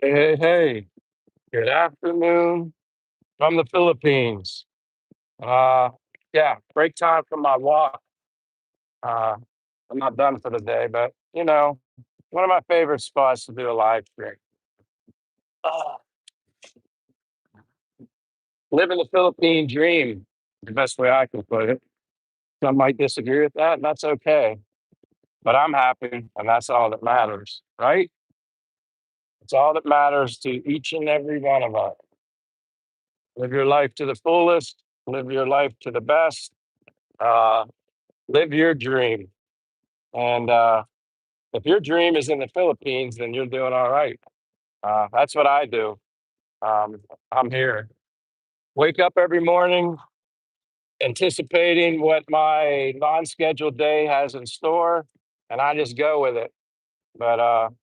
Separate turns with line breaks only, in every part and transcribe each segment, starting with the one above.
Hey, hey, hey, good afternoon from the Philippines. Uh, yeah, break time for my walk. Uh, I'm not done for the day, but one of my favorite spots to do a live stream. Uh, Living the Philippine dream, the best way I can put it. Some might disagree with that, and that's okay. But I'm happy, and that's all that matters, right? It's all that matters to each and every one of us. Live your life to the fullest, live your life to the best, uh, live your dream. And if your dream is in the Philippines, then you're doing all right. That's what I do. I'm here. Wake up every morning anticipating what my non scheduled day has in store, and I just go with it. But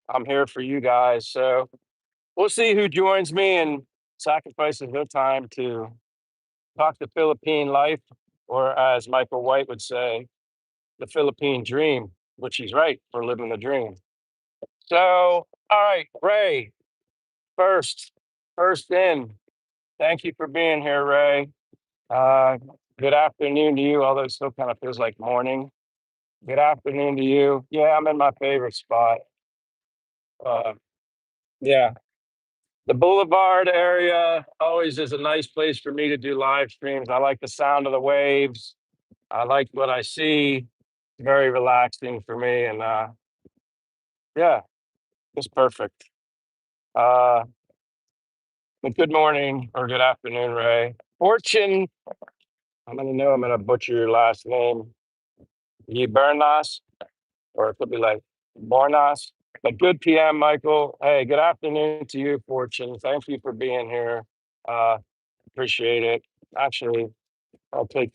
I'm here for you guys. So we'll see who joins me and sacrifices their time to talk the Philippine life, or as Michael White would say, the Philippine dream, which he's right for living the dream. So, all right, Ray, first, first in. Thank you for being here, Ray. Uh, Good afternoon to you, although it still kind of feels like morning. Good afternoon to you. Yeah, I'm in my favorite spot. Uh, yeah, the Boulevard area always is a nice place for me to do live streams. I like the sound of the waves. I like what I see. Very relaxing for me, and yeah, it's perfect. Uh, but good morning or good afternoon, Ray. Fortune, I'm gonna butcher your last name. Bernas, or it could be like Bornas. But good PM, Michael. Hey, good afternoon to you, Fortune. Thank you for being here. Uh, Appreciate it. Actually, I'll take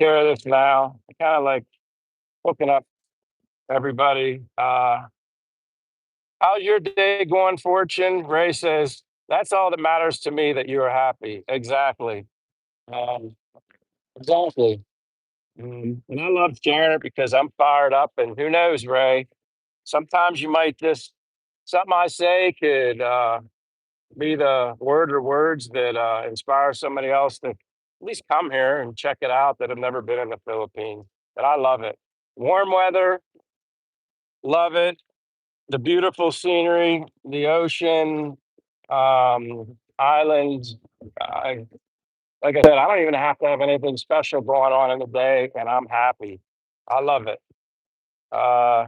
care of this now. I kind of like hooking up everybody. How's your day going, Fortune? Ray says, that's all that matters to me, that you are happy. Exactly. Um, exactly. And I love sharing it because I'm fired up. And who knows, Ray? Sometimes you might just something I say could be the word or words that inspire somebody else to at least come here and check it out that have never been in the Philippines. But I love it. Warm weather, love it. The beautiful scenery, the ocean, islands. I, like I said, I don't even have to have anything special going on in the day, and I'm happy. I love it. Uh,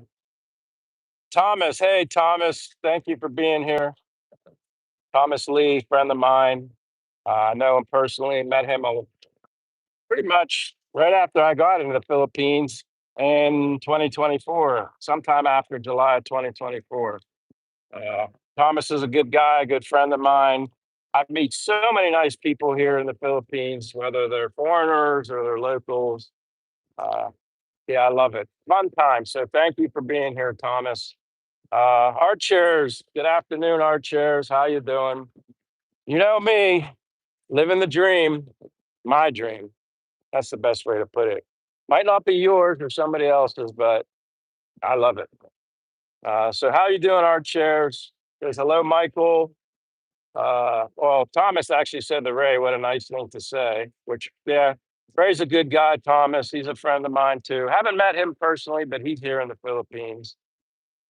Thomas, hey Thomas, thank you for being here. Thomas Lee, friend of mine. I know him personally. Met him pretty much right after I got into the Philippines in 2024, sometime after July of 2024. Uh, Thomas is a good guy, a good friend of mine. I meet so many nice people here in the Philippines, whether they're foreigners or they're locals. Uh, yeah, I love it. Fun time. So thank you for being here, Thomas. Art chairs. Good afternoon, art chairs. How you doing? You know me, living the dream, my dream. That's the best way to put it. Might not be yours or somebody else's, but I love it. So how you doing, art chairs? Says hello, Michael. Well, Thomas actually said to Ray, what a nice thing to say, which, yeah, Ray's a good guy, Thomas. He's a friend of mine too. Haven't met him personally, but he's here in the Philippines.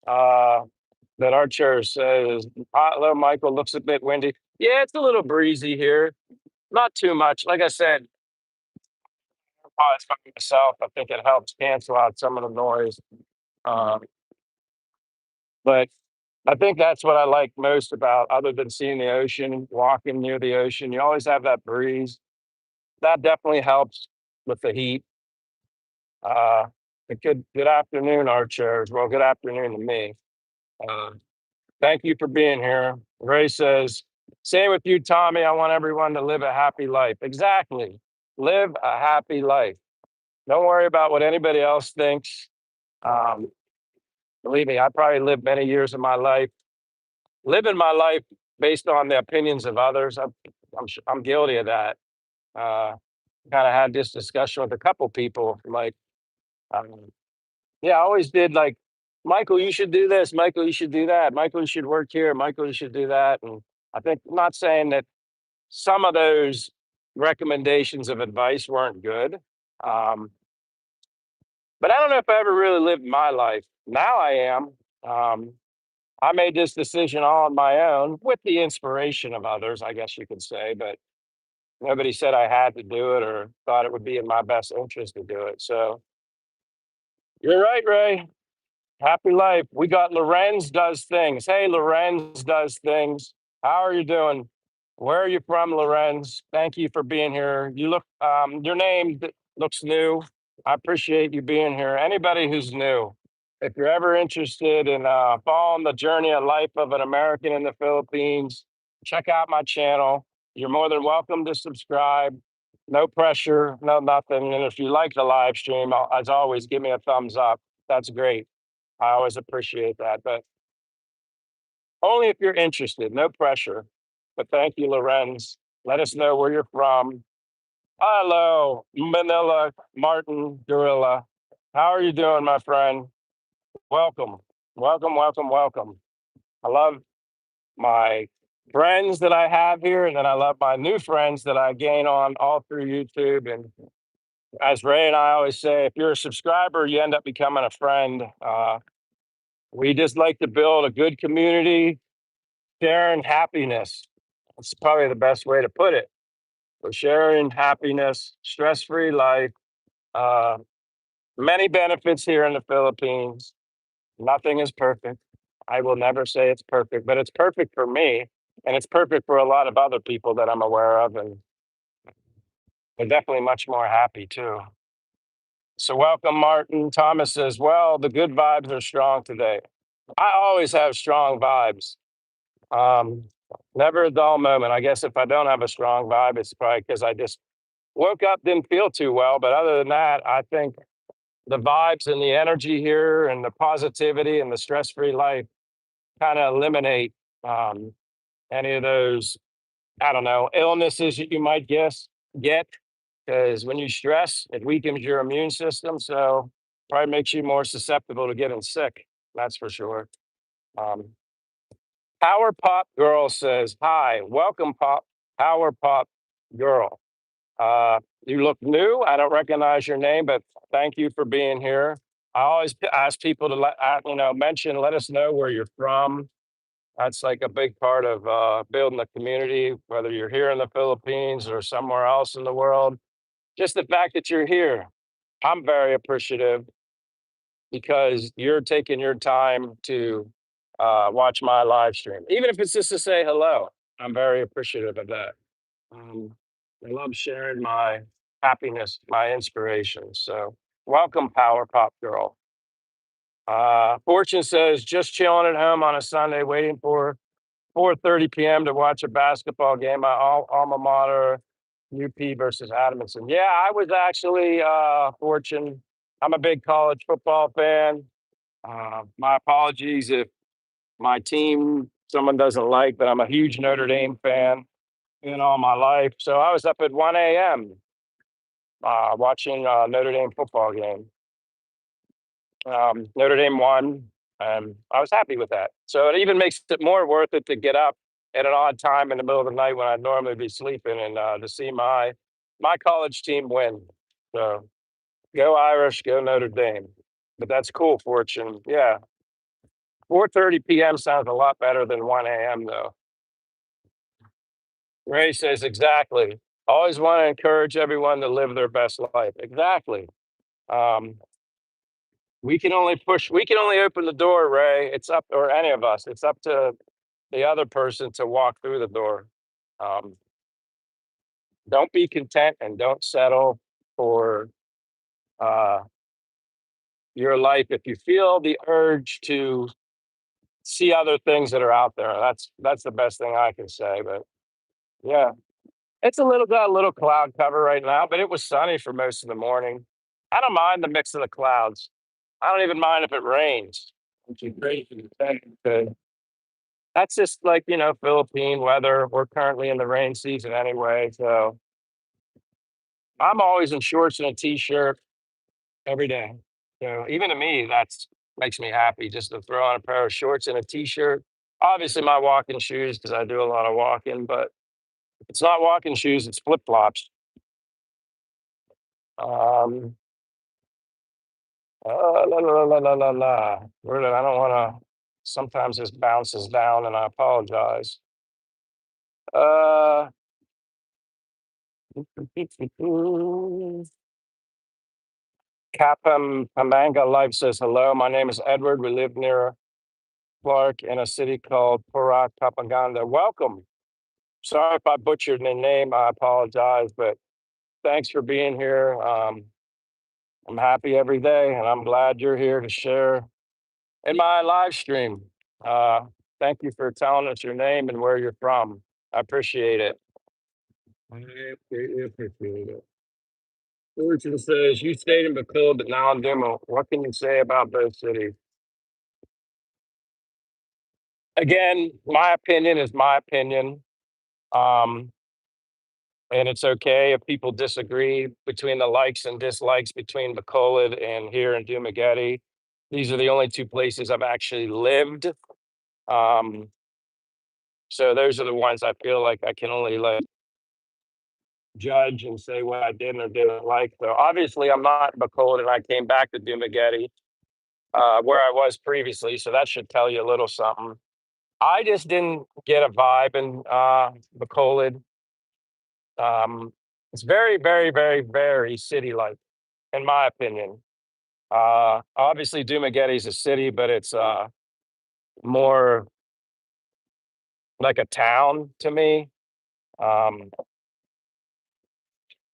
Uh, that our chair says, hello, Michael, looks a bit windy. Yeah, it's a little breezy here. Not too much. Like I said, it's by myself. I think it helps cancel out some of the noise. Um, but I think that's what I like most about, other than seeing the ocean, walking near the ocean. You always have that breeze. That definitely helps with the heat. Uh, good afternoon, our chairs. Well, good afternoon to me. Uh, Thank you for being here. Ray says, same with you, Tommy. I want everyone to live a happy life. Exactly. Live a happy life. Don't worry about what anybody else thinks. Um, Believe me, I probably lived many years of my life living my life based on the opinions of others. I'm guilty of that. Uh, Kind of had this discussion with a couple people. Like, um, yeah, I always did like. Michael, you should do this. Michael, you should do that. Michael, you should work here. Michael, you should do that. And I think, I'm not saying that some of those recommendations of advice weren't good. Um, but I don't know if I ever really lived my life. Now I am. Um, I made this decision all on my own with the inspiration of others, I guess you could say, but nobody said I had to do it or thought it would be in my best interest to do it. So you're right, Ray. Happy life. We got Lorenz does things. Hey, Lorenz does things. How are you doing? Where are you from, Lorenz? Thank you for being here. You look, your name looks new. I appreciate you being here. Anybody who's new, if you're ever interested in following the journey of life of an American in the Philippines, check out my channel. You're more than welcome to subscribe. No pressure, no nothing. And if you like the live stream, as always, give me a thumbs up. That's great. I always appreciate that, but only if you're interested, no pressure. But thank you, Lorenz. Let us know where you're from. Hello, Manila Martin Gorilla. How are you doing, my friend? Welcome, welcome, welcome, welcome. I love my friends that I have here, and then I love my new friends that I gain on all through YouTube. And as Ray and I always say, if you're a subscriber, you end up becoming a friend. We just like to build a good community, sharing happiness. That's probably the best way to put it. We're sharing happiness, stress-free life, uh, many benefits here in the Philippines. Nothing is perfect. I will never say it's perfect, but it's perfect for me, and it's perfect for a lot of other people that I'm aware of, and they're definitely much more happy too. So welcome, Martin. Thomas says, well, the good vibes are strong today. I always have strong vibes. Um, Never a dull moment. I guess if I don't have a strong vibe, it's probably because I just woke up, didn't feel too well. But other than that, I think the vibes and the energy here and the positivity and the stress-free life kind of eliminate um, any of those, I don't know, illnesses that you might get. Because when you stress, it weakens your immune system. So probably makes you more susceptible to getting sick. That's for sure. Um, Power Pop Girl says, hi, welcome, Power Pop Girl. You look new. I don't recognize your name, but thank you for being here. I always ask people to let us know where you're from. That's like a big part of building a community, whether you're here in the Philippines or somewhere else in the world. Just the fact that you're here, I'm very appreciative because you're taking your time to watch my live stream, even if it's just to say hello. I'm very appreciative of that. Um, I love sharing my happiness, my inspiration. So, welcome, Power Pop Girl. Fortune says, just chilling at home on a Sunday, waiting for 4:30 p.m. to watch a basketball game. My alma mater, UP versus Adamson. Yeah, I was actually Fortune. I'm a big college football fan. My apologies if my team someone doesn't like, but I'm a huge Notre Dame fan in all my life. So I was up at 1 a.m. Watching Notre Dame football game. Notre Dame won, and I was happy with that. So it even makes it more worth it to get up at an odd time in the middle of the night when I'd normally be sleeping and to see my college team win. So go Irish, go Notre Dame. But that's cool, Fortune. Yeah, 4:30 p.m. sounds a lot better than 1 a.m. though. Ray says exactly. Always want to encourage everyone to live their best life. Exactly. Um, we can only open the door, Ray. It's up, or any of us, it's up to the other person to walk through the door. Um, don't be content and don't settle for uh, your life. If you feel the urge to see other things that are out there, that's the best thing I can say. But yeah, it's got a little cloud cover right now, but it was sunny for most of the morning. I don't mind the mix of the clouds. I don't even mind if it rains, which is great for the tech. That's just like, Philippine weather. We're currently in the rain season anyway. So I'm always in shorts and a t-shirt every day. So even to me, that's makes me happy just to throw on a pair of shorts and a t-shirt. Obviously my walking shoes because I do a lot of walking, but if it's not walking shoes, it's flip-flops. Um, la, la, la, la, la, la. Really, I don't want to. Sometimes this bounces down, and I apologize. Uh, Kapam Pamanga Life says hello. My name is Edward. We live near Clark in a city called Porak Papaganda. Welcome. Sorry if I butchered the name. I apologize, but thanks for being here. I'm happy every day, and I'm glad you're here to share in my live stream. Uh, Thank you for telling us your name and where you're from. I appreciate it. I appreciate it. Fortune says you stayed in Bacall, but now in Demo. What can you say about both cities? Again, my opinion is my opinion. Um, and it's okay if people disagree between the likes and dislikes between Bacolod and here in Dumaguete. These are the only two places I've actually lived. Um, so those are the ones I feel like I can only like judge and say what I did or didn't like. So obviously I'm not Bacolod and I came back to Dumaguete, where I was previously. So that should tell you a little something. I just didn't get a vibe in Bacolod. It's very, very, very, very city-like, in my opinion. Obviously, Dumaguete is a city, but it's more like a town to me. Um,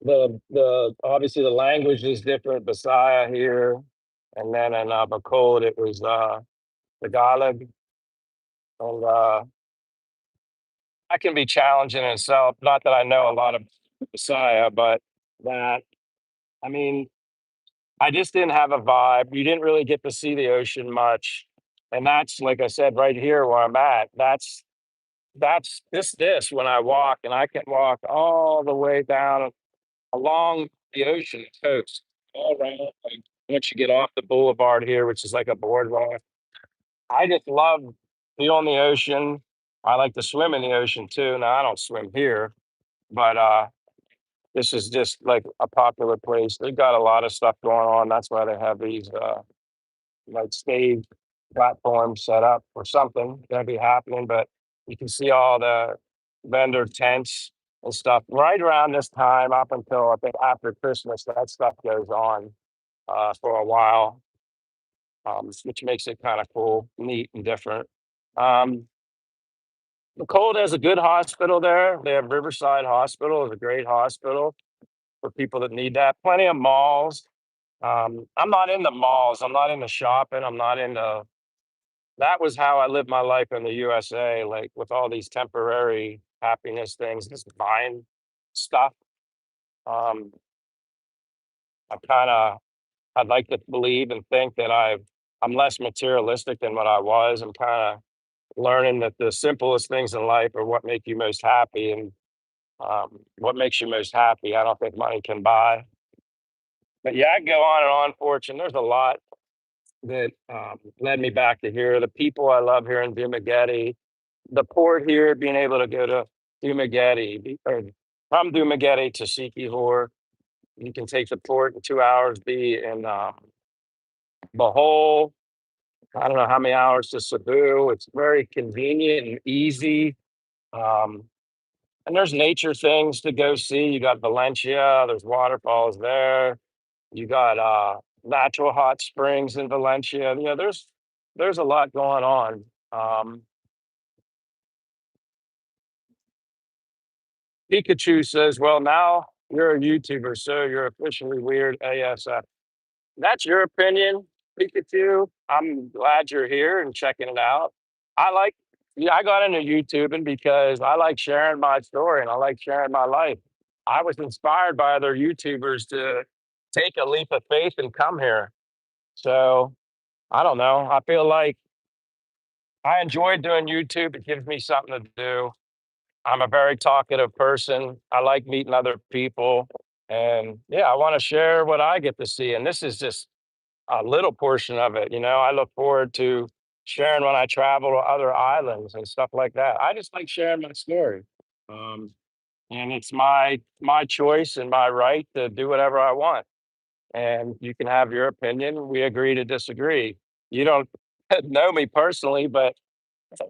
the obviously the language is different. Bisaya here, and then in Bacolod it was Tagalog, and that can be challenging in itself. Not that I know a lot of Bisaya, but that I mean I just didn't have a vibe. You didn't really get to see the ocean much. And that's like I said, right here where I'm at, that's this when I walk and I can walk all the way down along the ocean coast, all around. Like once you get off the boulevard here, which is like a boardwalk. I just love being on the ocean. I like to swim in the ocean too. Now I don't swim here, but this is just like a popular place. They've got a lot of stuff going on. That's why they have these like stage platforms set up or something gonna be happening. But you can see all the vendor tents and stuff right around this time up until I think after Christmas. That stuff goes on for a while, which makes it kind of cool, neat, and different. Um, Cold has a good hospital there. They have Riverside Hospital is a great hospital for people that need that. Plenty of malls. I'm not into malls. I'm not into shopping. I'm not into that was how I lived my life in the USA, like with all these temporary happiness things, just buying stuff. Um, I'd like to believe and think that I'm less materialistic than what I was. I'm kind of learning that the simplest things in life are what make you most happy and what makes you most happy. I don't think money can buy. But yeah, I go on and on, Fortune. There's a lot that led me back to here. The people I love here in Dumaguete, the port here, being able to go to Dumaguete, or from Dumaguete to Sikihor, you can take the port in 2 hours, be in Bohol. I don't know how many hours to Cebu. It's very convenient and easy. Um, and there's nature things to go see. You got Valencia, there's waterfalls there. You got natural hot springs in Valencia. You know, there's a lot going on. Um, Pikachu says, "Well, now you're a YouTuber, so you're officially weird ASF." That's your opinion, Pikachu. I'm glad you're here and checking it out. I like, yeah, I got into YouTubing because I like sharing my story and I like sharing my life. I was inspired by other YouTubers to take a leap of faith and come here. So I don't know. I feel like I enjoy doing YouTube. It gives me something to do. I'm a very talkative person. I like meeting other people. And yeah, I want to share what I get to see. And this is just a little portion of it. I look forward to sharing when I travel to other islands and stuff like that. I just like sharing my story. Um, and it's my choice and my right to do whatever I want. And you can have your opinion. We agree to disagree. You don't know me personally, but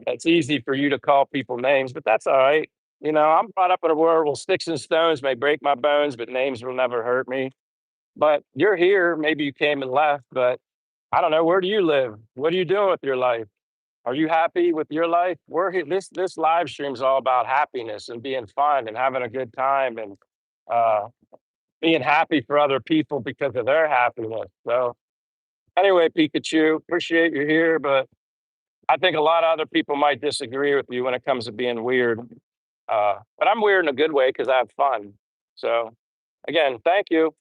it's easy for you to call people names, but that's all right. I'm brought up in a world where sticks and stones may break my bones, but names will never hurt me. But you're here. Maybe you came and left, but I don't know. Where do you live? What are you doing with your life? Are you happy with your life? We're here. This live stream is all about happiness and being fun and having a good time and uh, being happy for other people because of their happiness. So anyway, Pikachu, appreciate you here, but I think a lot of other people might disagree with you when it comes to being weird. But I'm weird in a good way because I have fun. So again, thank you.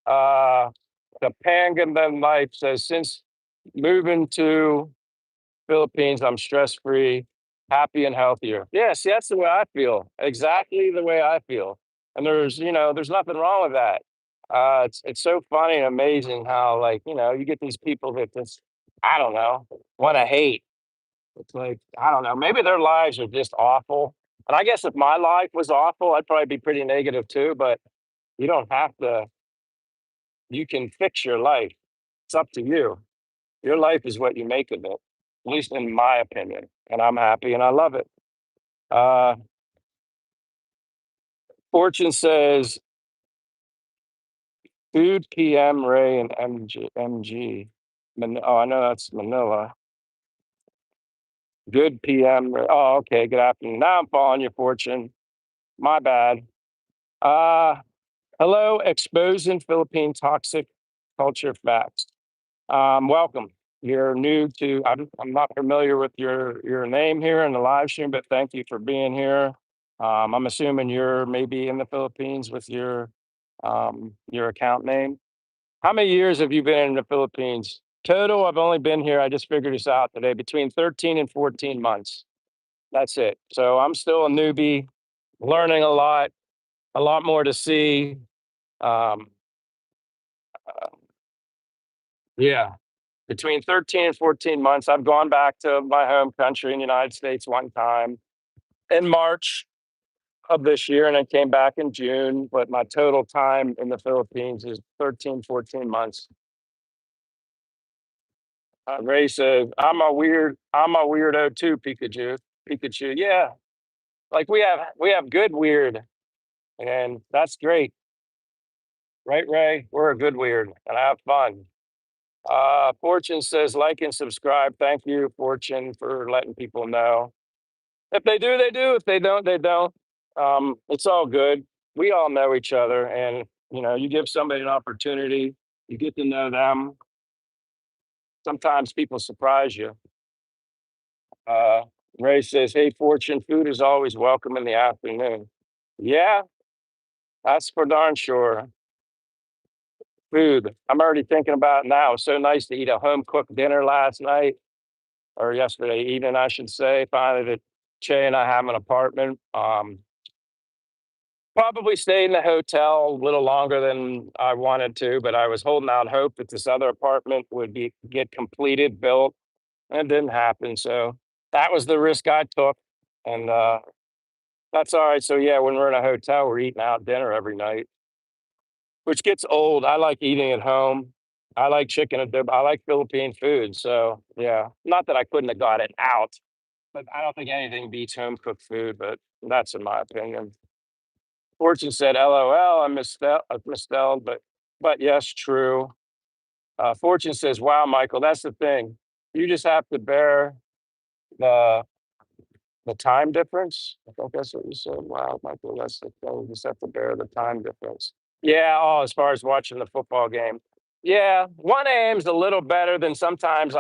Uh, the Pangan Life says since moving to Philippines, I'm stress free, happy and healthier. Yeah, see, that's the way I feel. Exactly the way I feel. And there's nothing wrong with that. It's so funny and amazing how like, you get these people that just I don't know, want to hate. It's like, I don't know, maybe their lives are just awful. And I guess if my life was awful, I'd probably be pretty negative too, but you don't have to, you can fix your life. It's up to you. Your life is what you make of it, at least in my opinion. And I'm happy and I love it. Uh, Fortune says, Food PM Ray and MG. Oh, I know that's Manila. Good PM. Oh, okay. Good afternoon. Now I'm following you, Fortune. My bad. Uh, Hello, exposing Philippine toxic culture facts. Welcome. You're new to. I'm not familiar with your name here in the live stream, but thank you for being here. I'm assuming you're maybe in the Philippines with your account name. How many years have you been in the Philippines? Total, I've only been here. I just figured this out today. Between 13 and 14 months. That's it. So I'm still a newbie, learning a lot more to see. Um, yeah, between 13 and 14 months. I've gone back to my home country in the United States one time in March of this year, and I came back in June. But my total time in the Philippines is 13, 14 months. Ray says, I'm a weirdo too, Pikachu. Pikachu, yeah. Like we have good weird, and that's great. Right, Ray? We're a good weird and I have fun. Fortune says, like and subscribe. Thank you, Fortune, for letting people know. If they do, they do. If they don't, they don't. It's all good. We all know each other, and you give somebody an opportunity, you get to know them. Sometimes people surprise you. Uh, Ray says, "Hey, Fortune, food is always welcome in the afternoon." Yeah, that's for darn sure. Food. I'm already thinking about it now. It was so nice to eat a home cooked dinner last night or yesterday evening, I should say. Finally, that Che and I have an apartment. Probably stayed in the hotel a little longer than I wanted to, but I was holding out hope that this other apartment would be get completed, built, and it didn't happen. So that was the risk I took, and that's all right. So yeah, when we're in a hotel, we're eating out dinner every night, which gets old. I like eating at home. I like chicken and dip. I like Philippine food. So yeah, not that I couldn't have got it out, but I don't think anything beats home cooked food. But that's in my opinion. Fortune said, "LOL." I misspelled, but yes, true. Fortune says, "Wow, Michael, that's the thing. You just have to bear the the time difference." I think that's what you said. Wow, Michael, that's the thing. You just have to bear the time difference. Yeah. Oh, as far as watching the football game, yeah, 1 a.m. is a little better than sometimes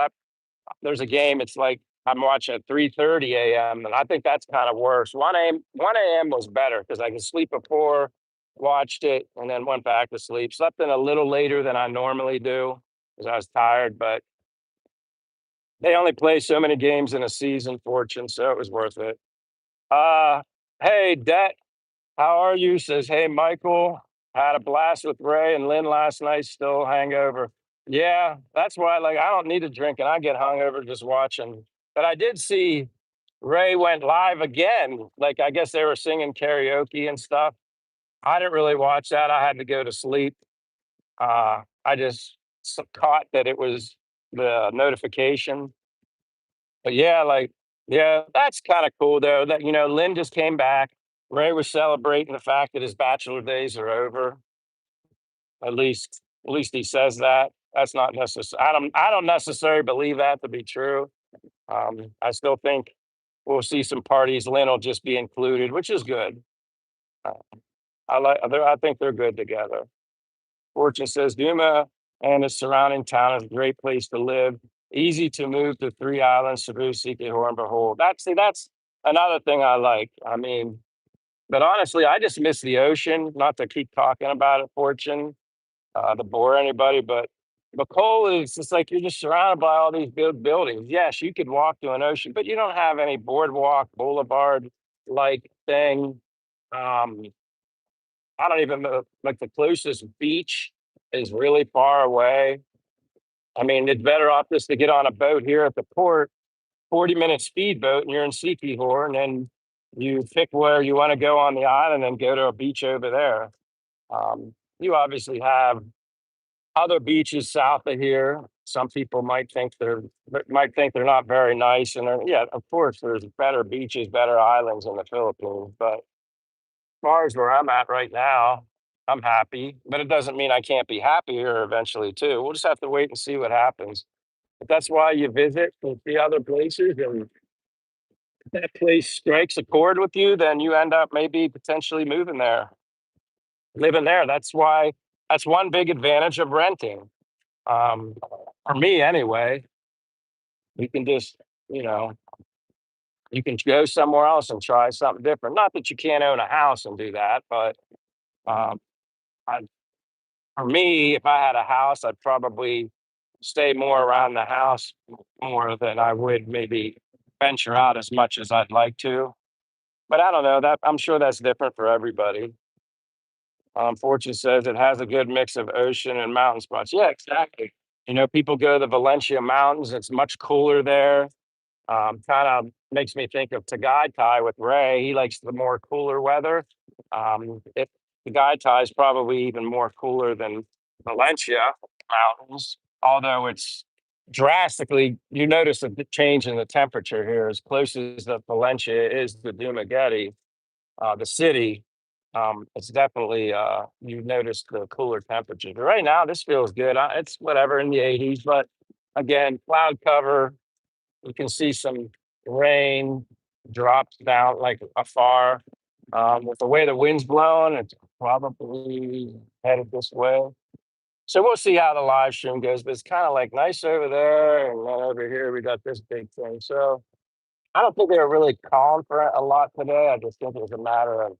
there's a game, it's like I'm watching at 3:30 a.m. and I think that's kind of worse. 1 a.m. was better because I could sleep before, watched it, and then went back to sleep. Slept in a little later than I normally do because I was tired, but they only play so many games in a season, Fortune, so it was worth it. Uh hey, Det, how are you? Says, hey Michael, had a blast with Ray and Lynn last night, still hangover. Yeah, that's why, like, I don't need to drink and I get hungover just watching. But I did see Ray went live again. Like, I guess they were singing karaoke and stuff. I didn't really watch that. I had to go to sleep. I just caught that it was the notification. But yeah, like, yeah, that's kind of cool though. That Lynn just came back. Ray was celebrating the fact that his bachelor days are over. At least he says that. That's not necessary. I don't necessarily believe that to be true. I still think we'll see some parties. Lynn will just be included, which is good. Uh, I think they're good together. Fortune says Duma and the surrounding town is a great place to live. Easy to move to Three Islands, Cebu, Siquijor, and Behold. That's another thing I like. I mean, but honestly, I just miss the ocean. Not to keep talking about it, Fortune, to bore anybody, but McCole is just like you're just surrounded by all these big buildings. Yes, you could walk to an ocean, but you don't have any boardwalk, boulevard like thing. Um, I don't even know, like the closest beach is really far away. I mean, it's better off just to get on a boat here at the port, 40-minute speedboat, and you're in Sikihor, and then you pick where you want to go on the island and go to a beach over there. You obviously have other beaches south of here. Some people might think they're not very nice, and yeah, of course, there's better beaches, better islands in the Philippines. But far as where I'm at right now, I'm happy, but it doesn't mean I can't be happier eventually too. We'll just have to wait and see what happens. If that's why you visit and see other places and that place strikes a chord with you, then you end up maybe potentially moving there, living there. That's one big advantage of renting. Um, for me anyway, you can just, you know, you can go somewhere else and try something different. Not that you can't own a house and do that, but um, I for me, if I had a house, I'd probably stay more around the house more than I would maybe venture out as much as I'd like to. But I don't know that I'm sure that's different for everybody. Fortune says it has a good mix of ocean and mountain spots. Yeah, exactly. People go to the Valencia Mountains. It's much cooler there. Kind of makes me think of Tagaytay with Ray. He likes the more cooler weather. Tagaytay is probably even more cooler than Valencia mountains, although it's drastically. You notice a big change in the temperature here, as close as the Valencia is to Dumaguete, the city. It's definitely you notice the cooler temperature. But right now, this feels good. It's whatever in the 80s, but again, cloud cover, you can see some rain drops down like afar. With the way the wind's blowing, it's probably headed this way. So we'll see how the live stream goes. But it's kind of like nice over there, and then over here we got this big thing. So I don't think they were really calm for a lot today. I just think it was a matter of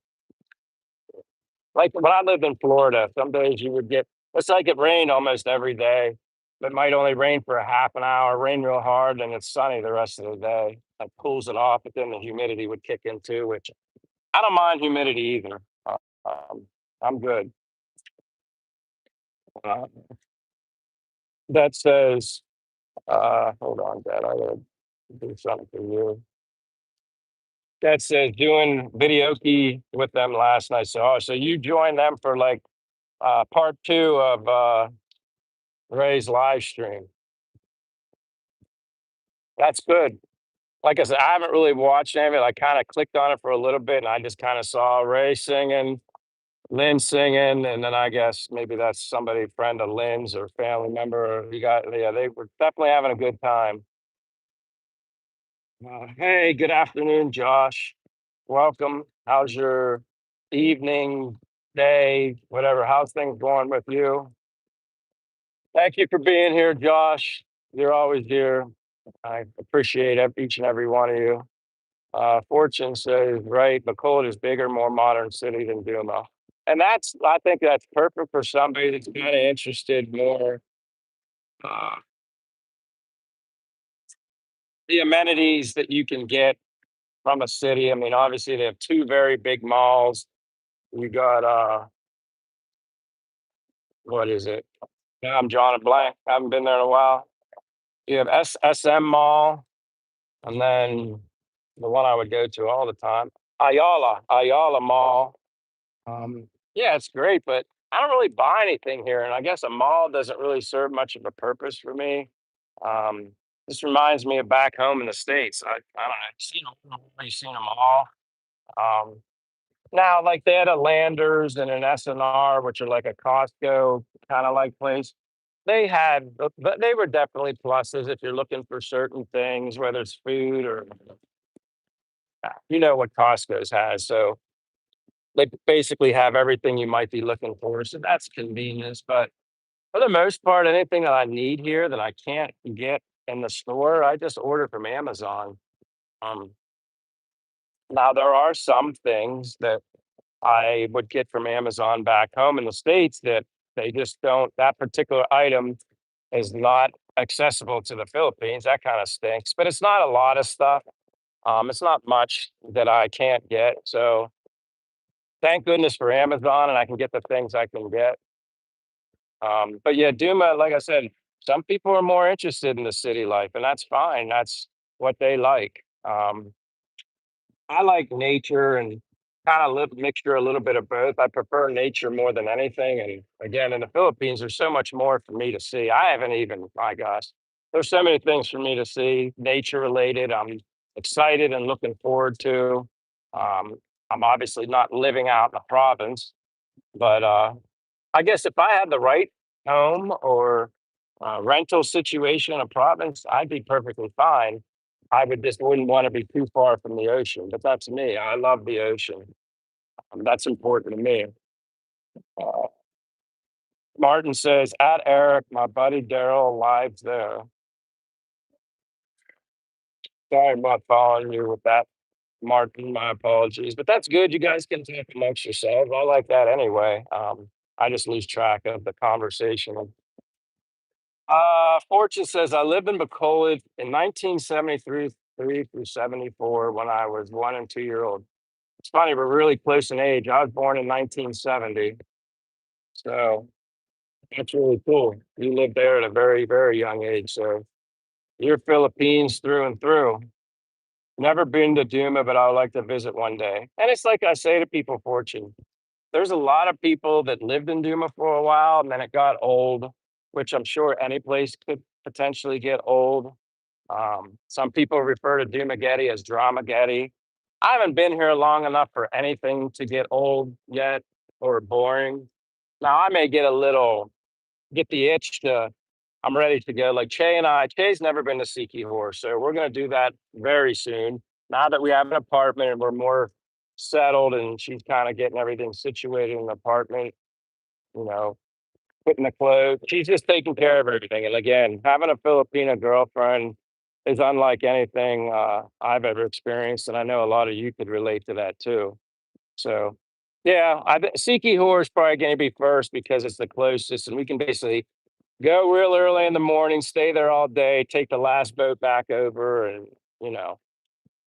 like when I lived in Florida. Some days you would get it's like it rained almost every day. It might only rain for a half an hour, rain real hard, and it's sunny the rest of the day. That cools it off, but then the humidity would kick in too, which I don't mind humidity either. Um, I'm good. Uh, that says, hold on, Dad, I gotta do something for you. That says doing videoke with them last night. So you joined them for like part two of Ray's live stream. That's good. Like I said, I haven't really watched any of it. I kind of clicked on it for a little bit and I just kind of saw Ray singing, Lynn singing, and then I guess maybe that's somebody, friend of Lynn's or family member. Or yeah, they were definitely having a good time. Hey, good afternoon, Josh. Welcome. How's your evening, day, whatever? How's things going with you? Thank you for being here, Josh. You're always here. I appreciate each and every one of you. Fortune says, right, McCold is bigger, more modern city than Duma. And I think that's perfect for somebody that's kind of interested more uh, the amenities that you can get from a city. I mean, obviously they have two very big malls. You got what is it? Yeah, I'm drawing a blank. I haven't been there in a while. You have SM Mall, and then the one I would go to all the time, Ayala Mall. Yeah, it's great, but I don't really buy anything here, and I guess a mall doesn't really serve much of a purpose for me. Um, this reminds me of back home in the states. I don't know. You seen a mall? Um, Now, like they had a Landers and an SNR, which are like a Costco kind of like place. But they were definitely pluses if you're looking for certain things, whether it's food or you know what Costco's has. So they basically have everything you might be looking for. So that's convenience. But for the most part, anything that I need here that I can't get in the store, I just order from Amazon. Um, Now there are some things that I would get from Amazon back home in the States that they just don't that particular item is not accessible to the Philippines. That kind of stinks, but it's not a lot of stuff. It's not much that I can't get. So thank goodness for Amazon and I can get the things I can get. But yeah, Duma, like I said, some people are more interested in the city life, and that's fine. That's what they like. I like nature and kind of live mixture a little bit of both. I prefer nature more than anything. And again, in the Philippines, there's so much more for me to see. I haven't even, my gosh, there's so many things for me to see, nature related. I'm excited and looking forward to. Um, I'm obviously not living out in the province, but I guess if I had the right home or rental situation in a province, I'd be perfectly fine. I would just wouldn't want to be too far from the ocean, but that's me. I love the ocean. That's important to me. Uh, Martin says, at Eric, my buddy Daryl lives there. Sorry about following you with that, Martin. My apologies, but that's good. You guys can talk amongst yourselves. I like that anyway. I just lose track of the conversation. Fortune says I lived in Bacolod in 1973 through 74 when I was 1 and 2 year old. It's funny, we're really close in age. I was born in 1970, so that's really cool. You lived there at a very, very young age, so you're Philippines through and through. Never been to Duma, but I would like to visit one day. And it's like I say to people, Fortune, there's a lot of people that lived in Duma for a while and then it got old, which I'm sure any place could potentially get old. Some people refer to Dumageddon as Dramageddon. I haven't been here long enough for anything to get old yet or boring. Now I may get the itch to I'm ready to go. Like Che's never been to Siki Horse, so we're gonna do that very soon. Now that we have an apartment and we're more settled and she's kind of getting everything situated in the apartment, you know, putting the clothes. She's just taking care of everything. And again, having a Filipino girlfriend is unlike anything I've ever experienced, and I know a lot of you could relate to that too. So, yeah, Siki Horror is probably going to be first because it's the closest, and we can basically go real early in the morning, stay there all day, take the last boat back over, and you know,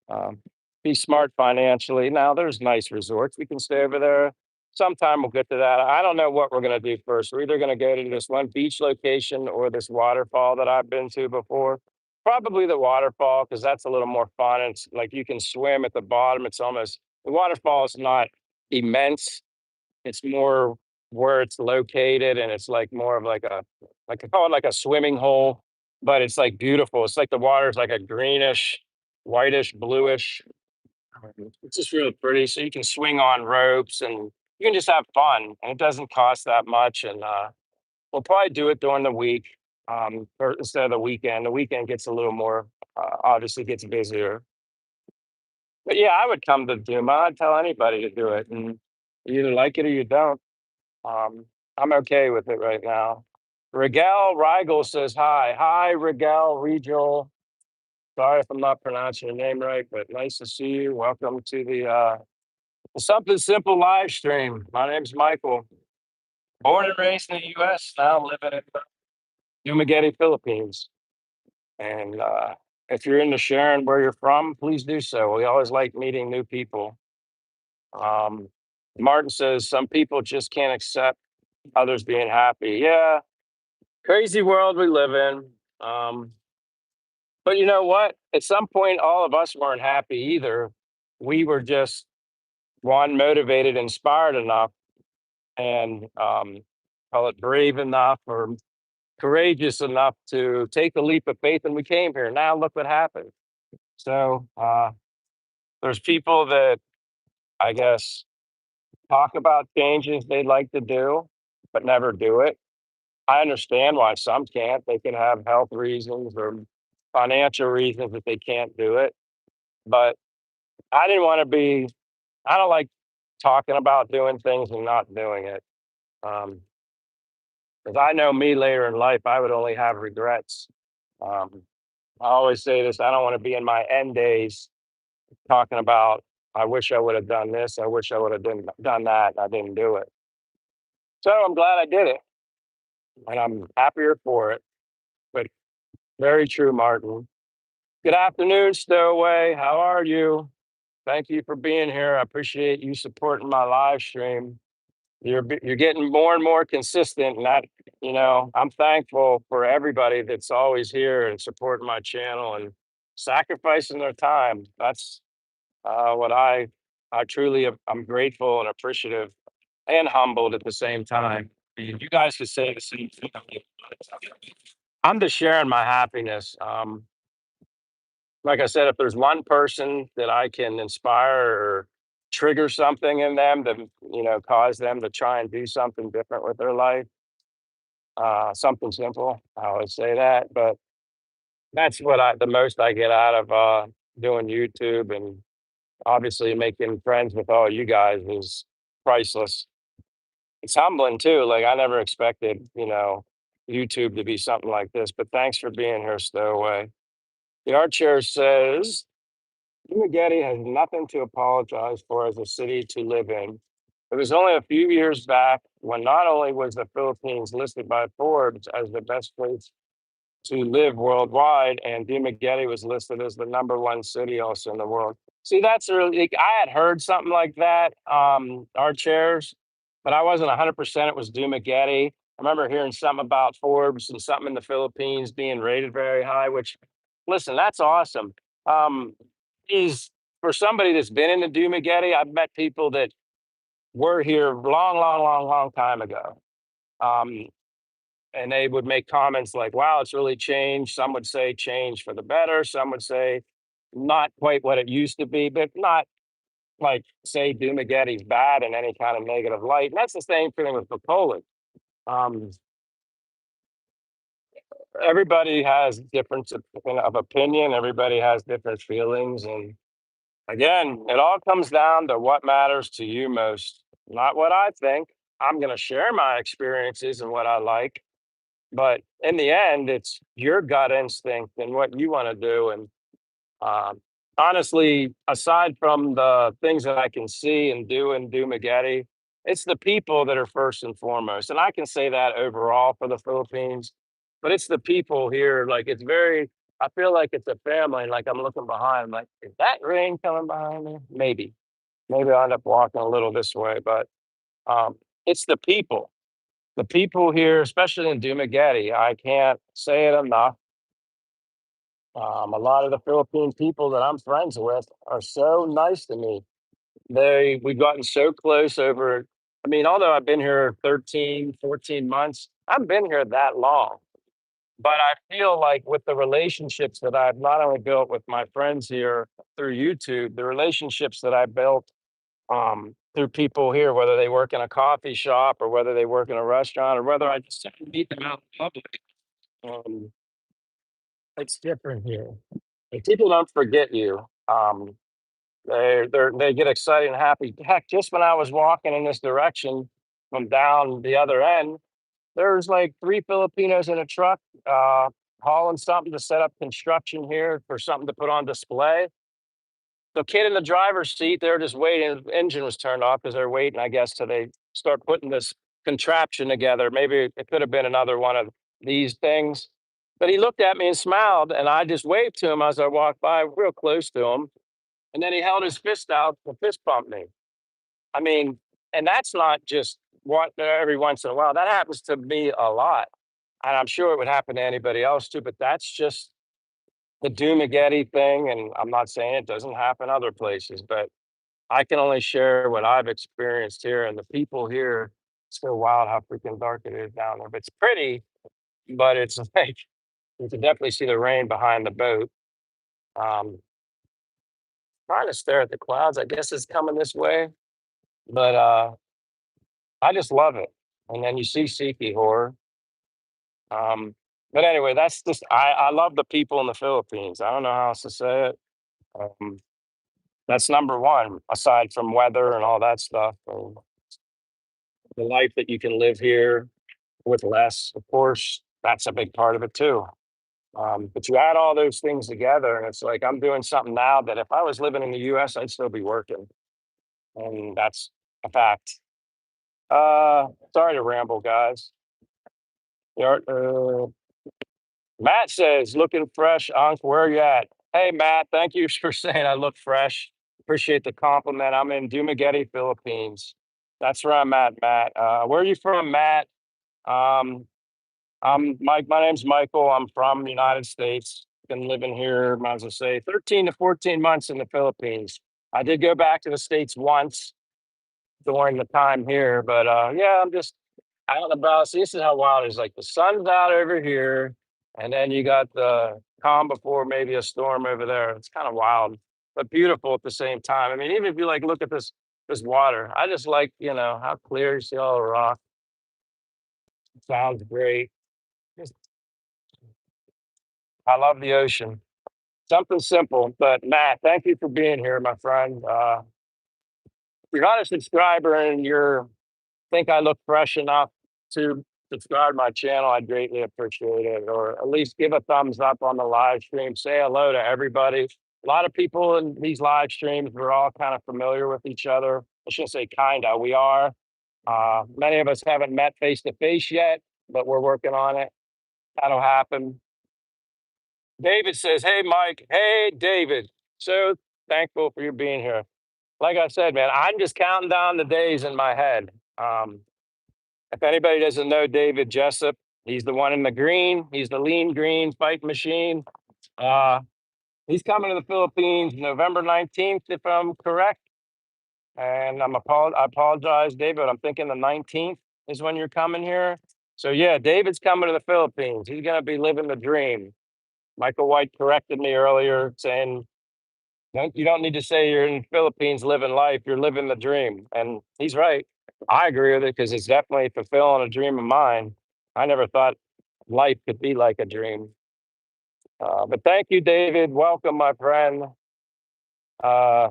um, be smart financially. Now, there's nice resorts. We can stay over there. Sometime we'll get to that. I don't know what we're going to do first. We're either going to go to this one beach location or this waterfall that I've been to before. Probably the waterfall because that's a little more fun. It's like you can swim at the bottom. It's almost the waterfall is not immense. It's more where it's located, and it's like more of like I call it like a swimming hole, but it's like beautiful. It's like the water's like a greenish, whitish, bluish. It's just really pretty. So you can swing on ropes and you can just have fun, and it doesn't cost that much. And we'll probably do it during the week, or instead of the weekend. The weekend gets a little more, obviously gets busier. But yeah, I would come to Duma. I'd tell anybody to do it, and you either like it or you don't. Um, I'm okay with it right now. Rigel Rigel says hi. Hi, Rigel Rigel. Sorry if I'm not pronouncing your name right, but nice to see you. Welcome to the Something Simple live stream. My name's Michael. Born and raised in the US, now living in Dumaguete, Philippines. And if you're into sharing where you're from, please do so. We always like meeting new people. Um, Martin says some people just can't accept others being happy. Yeah, Crazy world we live in. But you know what? At some point, all of us weren't happy either. We were just one motivated, inspired enough, and call it brave enough or courageous enough to take the leap of faith, and we came here. Now look what happened. So there's people that I guess talk about changes they'd like to do, but never do it. I understand why some can't. They can have health reasons or financial reasons that they can't do it. But I didn't want to be, I don't like talking about doing things and not doing it. Because I know me later in life, I would only have regrets. Um, I always say this, I don't want to be in my end days talking about, I wish I would have done this. I wish I would have done that. And I didn't do it. So I'm glad I did it. And I'm happier for it. But very true, Martin. Good afternoon, Stowaway. How are you? Thank you for being here. I appreciate you supporting my live stream. You're getting more and more consistent, and I'm thankful for everybody that's always here and supporting my channel and sacrificing their time. That's what I truly I'm grateful and appreciative and humbled at the same time. You guys could say the same thing. I'm just sharing my happiness. Like I said, if there's one person that I can inspire or trigger something in them that cause them to try and do something different with their life, something simple, I always say that. But that's what the most I get out of doing YouTube, and obviously making friends with all you guys is priceless. It's humbling too. Like I never expected, YouTube to be something like this. But thanks for being here, Stowaway. The art chair says Getty has nothing to apologize for as a city to live in. It was only a few years back when not only was the Philippines listed by Forbes as the best place to live worldwide, and Dumaguete was listed as the number one city also in the world. See, that's really, like, I had heard something like that, our chairs, but I wasn't 100% it was Dumaguete. I remember hearing something about Forbes and something in the Philippines being rated very high, which, listen, that's awesome. Um, is for somebody that's been in the Dumaguete, I've met people that were here long, long, long, long time ago. Um, and they would make comments like, wow, it's really changed. Some would say change for the better. Some would say not quite what it used to be, but not like say Dumaguete's bad in any kind of negative light. And that's the same thing with Poland. Um, Everybody has difference of opinion. Everybody has different feelings. And again, it all comes down to what matters to you most, not what I think. I'm going to share my experiences and what I like. But in the end, it's your gut instinct and what you want to do. And honestly, aside from the things that I can see and do in Dumaguete, it's the people that are first and foremost. And I can say that overall for the Philippines, but it's the people here. Like it's very, I feel like it's a family. And like I'm looking behind, I'm like, is that rain coming behind me? Maybe. Maybe I'll end up walking a little this way, but it's the people. The people here, especially in Dumaguete, I can't say it enough. A lot of the Philippine people that I'm friends with are so nice to me. We've gotten so close over, I mean, although I've been here 13, 14 months, I've been here that long. But I feel like with the relationships that I've not only built with my friends here through YouTube, the relationships that I built through people here, whether they work in a coffee shop or whether they work in a restaurant or whether I just meet them out in public. Um, it's different here. And people don't forget you. They get excited and happy. Heck, just when I was walking in this direction from down the other end, there's like three Filipinos in a truck hauling something to set up construction here for something to put on display. The kid in the driver's seat, they're just waiting. The engine was turned off because they're waiting, I guess, till they start putting this contraption together. Maybe it could have been another one of these things. But he looked at me and smiled, and I just waved to him as I walked by, real close to him. And then he held his fist out to fist bump me. I mean, and that's not just what every once in a while. That happens to me a lot. and I'm sure it would happen to anybody else too, but that's just the Dumageddon thing, and I'm not saying it doesn't happen other places, but I can only share what I've experienced here, and the people here, it's so wild how freaking dark it is down there. But it's pretty, but it's like you can definitely see the rain behind the boat. Um, Trying to stare at the clouds. I guess it's coming this way, but I just love it. And then you see Siki horror. Um, but anyway, that's just I love the people in the Philippines. I don't know how else to say it. Um, that's number one, aside from weather and all that stuff. The life that you can live here with less, of course, that's a big part of it too. But you add all those things together, and it's like I'm doing something now that if I was living in the US, I'd still be working. And that's a fact. Sorry to ramble, guys. You're- Matt says, looking fresh, Unc, where are you at? Hey, Matt, thank you for saying I look fresh. Appreciate the compliment. I'm in Dumaguete, Philippines. That's where I'm at, Matt. Where are you from, Matt? Um, Mike. My name's Michael. I'm from the United States. Been living here, might as well say, 13 to 14 months in the Philippines. I did go back to the States once during the time here, but yeah, I'm just out and about. See, this is how wild it is. Like the sun's out over here, and then you got the calm before maybe a storm over there. It's kind of wild, but beautiful at the same time. I mean, even if you like look at this water, I just like how clear you see all the rock. Sounds great. Just- I love the ocean. Something simple, but Matt, thank you for being here, my friend. You're not a subscriber, and you're think I look fresh enough to subscribe to my channel, I'd greatly appreciate it. Or at least give a thumbs up on the live stream. Say hello to everybody. A lot of people in these live streams, we're all kind of familiar with each other. I shouldn't say kind of, we are. Many of us haven't met face to face yet, but we're working on it. That'll happen. David says, hey, Mike. Hey, David. So thankful for you being here. Like I said, man, I'm just counting down the days in my head. If anybody doesn't know David Jessup, he's the one in the green. He's the lean green fight machine. Uh, he's coming to the Philippines November 19th, if I'm correct. And I apologize, David. I'm thinking the 19th is when you're coming here. So yeah, David's coming to the Philippines. He's gonna be living the dream. Michael White corrected me earlier saying you don't need to say you're in the Philippines living life, you're living the dream. And he's right. I agree with it because it's definitely fulfilling a dream of mine. I never thought life could be like a dream. But thank you, David. Welcome, my friend. Uh,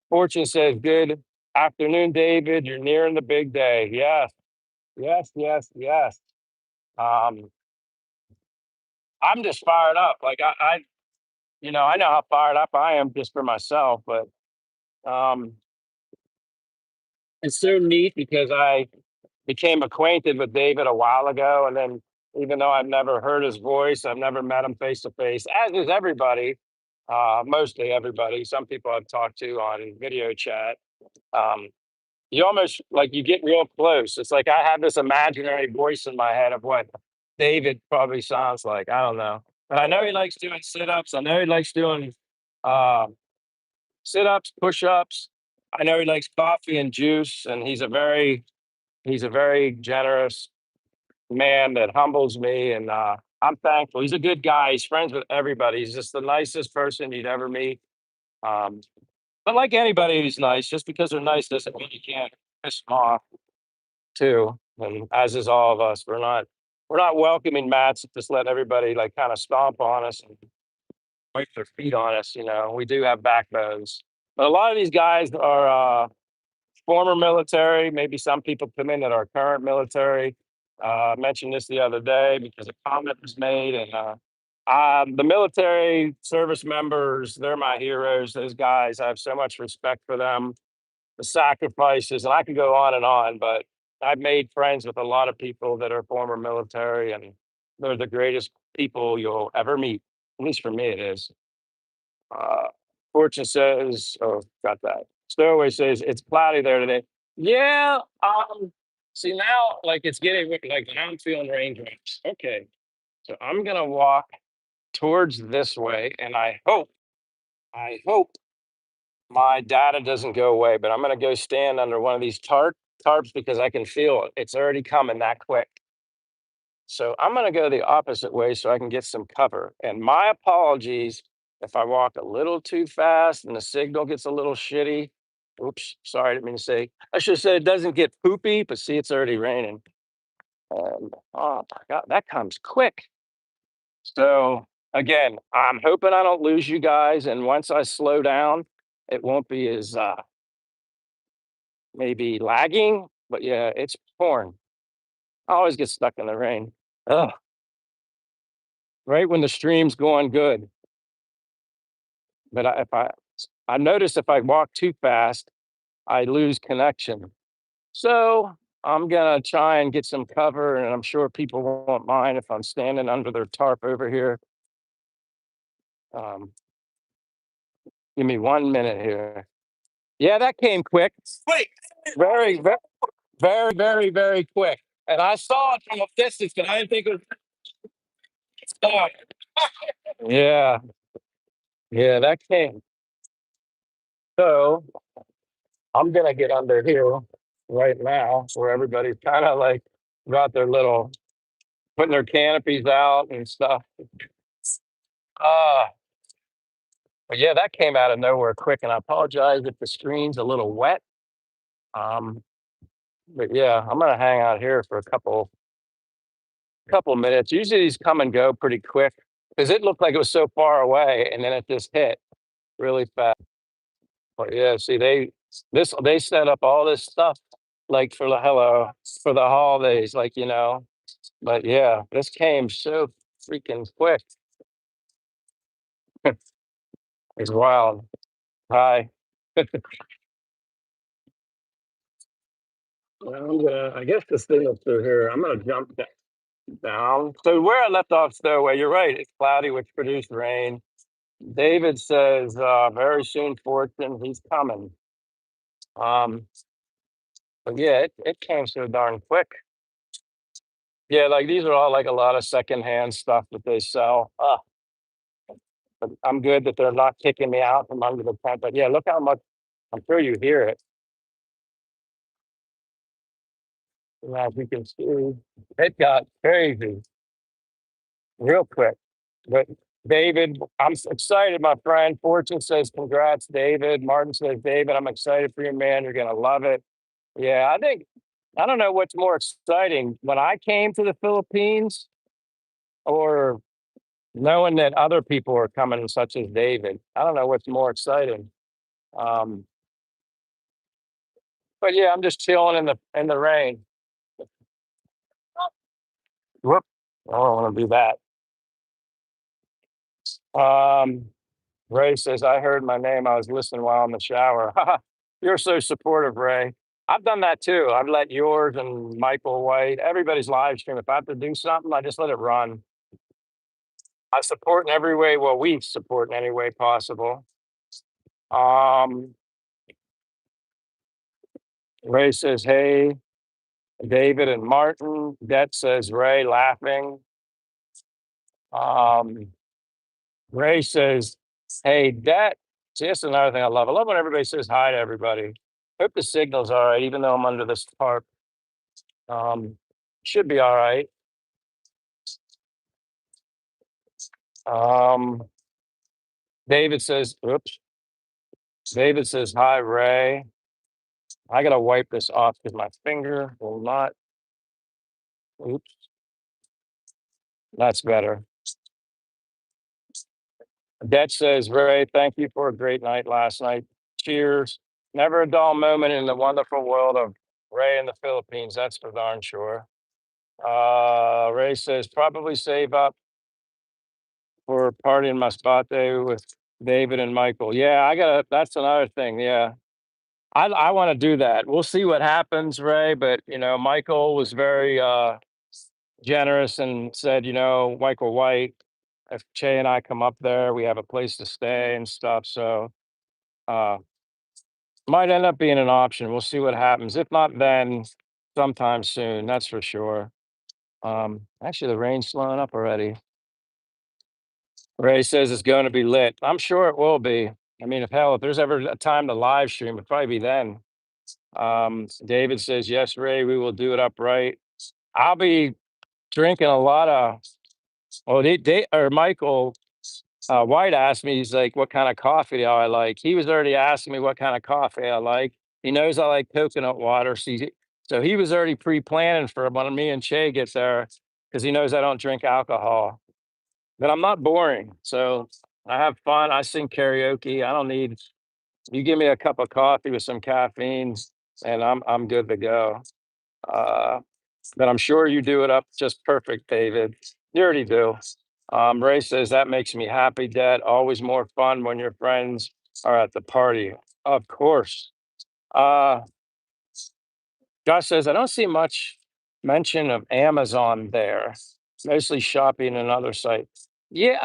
Fortune says, good afternoon, David. You're nearing the big day. Yes, yes, yes, yes. Um, I'm just fired up. Like I know how fired up I am just for myself, but um, it's so neat because I became acquainted with David a while ago, and then even though I've never heard his voice, I've never met him face to face, as is everybody, mostly everybody. Some people I've talked to on video chat. Um, you almost like you get real close. It's like I have this imaginary voice in my head of what David probably sounds like. I don't know, but I know he likes doing sit ups. I know he likes doing uh, sit ups, push ups. I know he likes coffee and juice, and he's a very generous man that humbles me, and I'm thankful. He's a good guy. He's friends with everybody. He's just the nicest person you'd ever meet. Um, but like anybody who's nice, just because they're nice doesn't mean you can't piss them off too. And as is all of us, we're not welcoming mats. Just let everybody like kind of stomp on us and wipe their feet on us. We do have backbones, but a lot of these guys are former military. Maybe some people come in that are current military. I mentioned this the other day because a comment was made, and the military service members, they're my heroes. Those guys, I have so much respect for them, the sacrifices, and I could go on and on, but I've made friends with a lot of people that are former military, and they're the greatest people you'll ever meet. At least for me, it is. Uh, Fortune says, oh, got that. Stowaway says it's cloudy there today. Yeah, See now, like it's getting like now I'm feeling raindrops. Okay, so I'm gonna walk towards this way, and I hope my data doesn't go away. But I'm gonna go stand under one of these tarps because I can feel it. It's already coming that quick. So I'm going to go the opposite way so I can get some cover. And my apologies if I walk a little too fast and the signal gets a little shitty. Oops, sorry, I didn't mean to say. I should have said it doesn't get poopy, but see, it's already raining. Oh my God, that comes quick. So again, I'm hoping I don't lose you guys. And once I slow down, it won't be as maybe lagging. But yeah, it's pouring. I always get stuck in the rain. Ugh, right when the stream's going good. But I notice if I walk too fast, I lose connection. So I'm gonna try and get some cover, and I'm sure people won't mind if I'm standing under their tarp over here. Um, Give me 1 minute here. Yeah, that came quick. Wait, very, very, very, very, very quick. And I saw it from a distance, but I didn't think it was. Oh, yeah, yeah, that came. So I'm gonna get under here right now, where everybody's kind of like got their little putting their canopies out and stuff. Uh, but yeah, that came out of nowhere quick, and I apologize if the screen's a little wet. Um, but yeah, I'm gonna hang out here for a couple minutes. Usually these come and go pretty quick because it looked like it was so far away, and then it just hit really fast. But yeah, see, they set up all this stuff like for the for the holidays, like But yeah, this came so freaking quick. It's wild. Hi. Well, I guess the signal through here. I'm gonna jump down. So where I left off, Stowaway, you're right. It's cloudy, which produced rain. David says, very soon, fortune, he's coming. Um, but yeah, it came so darn quick. Yeah, like these are all like a lot of secondhand stuff that they sell. But I'm good that they're not kicking me out from under the tent. But yeah, look how much. I'm sure you hear it. As you can see, it got crazy real quick. But David, excited, my friend. Fortune says, congrats, David. Martin says, David, I'm excited for you, man. You're going to love it. Yeah, I don't know what's more exciting when I came to the Philippines or knowing that other people are coming, such as David. I don't know what's more exciting. Um, but yeah, I'm just chilling in the rain. Whoop. I don't want to do that. Um, Ray says, I heard my name. I was listening while in the shower. You're so supportive, Ray. I've done that too. I've let yours and Michael White, everybody's live stream. If I have to do something, I just let it run. I support in every way. Well, we support in any way possible. Um, Ray says, hey, David and Martin. Det says, Ray laughing. Um, Ray says, hey, Det. See, that's another thing I love. I love when everybody says hi to everybody. Hope the signal's all right, even though I'm under this tarp. Should be all right. Um, David says, oops. David says, hi, Ray. I got to wipe this off because my finger will not. Oops. That's better. Det says, Ray, thank you for a great night last night. Cheers. Never a dull moment in the wonderful world of Ray in the Philippines. That's for darn sure. Ray says, probably save up for party in Masbate with David and Michael. Yeah, that's another thing. Yeah. I want to do that. We'll see what happens, Ray. But Michael was very generous and said, Michael White, if Che and I come up there, we have a place to stay and stuff. So uh might end up being an option. We'll see what happens. If not, then sometime soon. That's for sure. Actually, the rain's slowing up already. Ray says it's going to be lit. I'm sure it will be. I mean, if hell, if there's ever a time to live stream, it'd probably be then. David says, yes, Ray, we will do it upright. I'll be drinking a lot of, well, they or Michael White asked me, he's like, what kind of coffee do I like? He was already asking me what kind of coffee I like. He knows I like coconut water. So he was already pre planning for when me and Che get there because he knows I don't drink alcohol. But I'm not boring. So I have fun. I sing karaoke. I don't need, you give me a cup of coffee with some caffeine and I'm good to go. Uh, but I'm sure you do it up just perfect, David. You already do. Ray says that makes me happy, Dad. Always more fun when your friends are at the party. Of course. Uh, Josh says I don't see much mention of Amazon there. Mostly shopping and other sites. Yeah,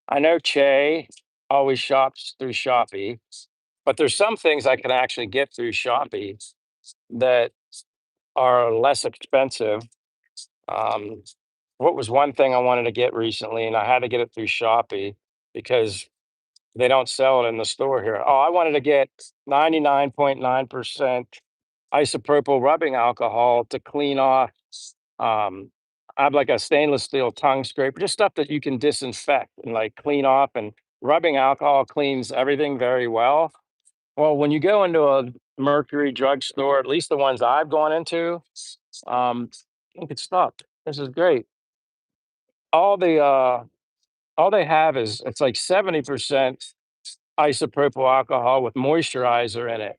I know Che always shops through Shopee, but there's some things I can actually get through Shopee that are less expensive. Um, what was one thing I wanted to get recently, and I had to get it through Shopee because they don't sell it in the store here. Oh, I wanted to get 99.9% isopropyl rubbing alcohol to clean off. Um, I have like a stainless steel tongue scraper, just stuff that you can disinfect and like clean off. And rubbing alcohol cleans everything very well. Well, when you go into a Mercury drugstore, at least the ones I've gone into, um, you can stop. This is great. All the all they have is it's like 70% isopropyl alcohol with moisturizer in it.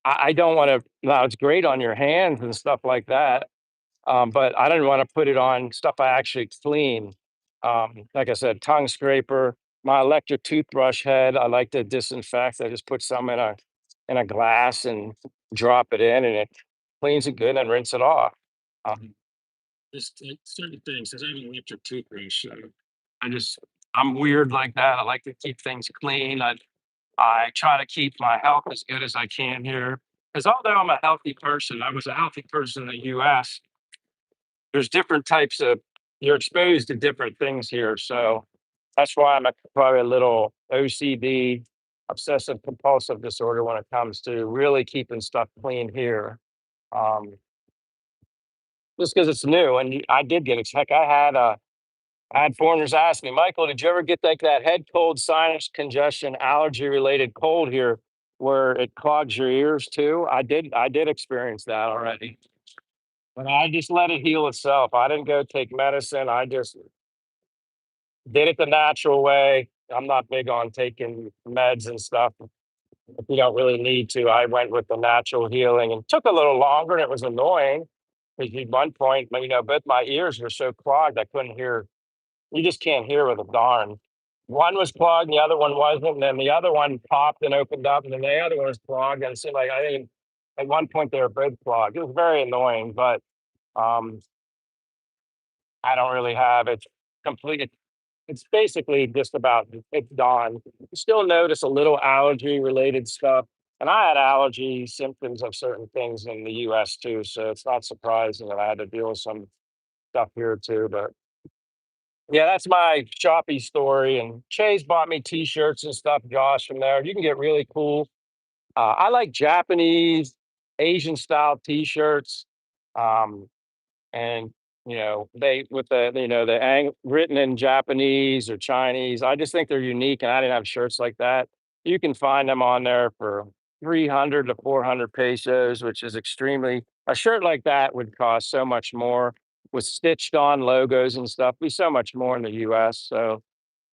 I don't want to. Now it's great on your hands and stuff like that, but I didn't want to put it on stuff I actually clean. Like I said, tongue scraper, my electric toothbrush head. I like to disinfect. I just put some in a glass and drop it in, and it cleans it good and rinse it off. Um, just like certain things. Because I have an electric toothbrush. So I just I'm weird like that. I like to keep things clean. I try to keep my health as good as I can here. Because although I'm a healthy person, I was a healthy person in the US. There's different types of you're exposed to different things here. So that's why probably a little OCD, obsessive compulsive disorder when it comes to really keeping stuff clean here. Um, just because it's new. And I did get it. Heck, I had foreigners ask me, Michael, did you ever get like that head cold, sinus congestion, allergy related cold here where it clogs your ears too? I did experience that already. But I just let it heal itself. I didn't go take medicine. I just did it the natural way. I'm not big on taking meds and stuff if you don't really need to. I went with the natural healing and took a little longer and it was annoying because at one point, both my ears were so clogged I couldn't hear. You just can't hear with a darn. One was clogged, the other one wasn't, and then the other one popped and opened up, and then the other one was clogged, and it seemed like I think at one point they were both clogged. It was very annoying, but um, I don't really have it complete. It's basically just about it's gone. You still notice a little allergy related stuff, and I had allergy symptoms of certain things in the U.S. too, so it's not surprising that I had to deal with some stuff here too, but. Yeah, that's my Shopee story, and Chase bought me T-shirts and stuff, Josh, from there. You can get really cool. I like Japanese, Asian style T-shirts, um, and they with written in Japanese or Chinese. I just think they're unique, and I didn't have shirts like that. You can find them on there for 300 to 400 pesos, which is extremely. A shirt like that would cost so much more with stitched on logos and stuff. Be so much more in the U.S. So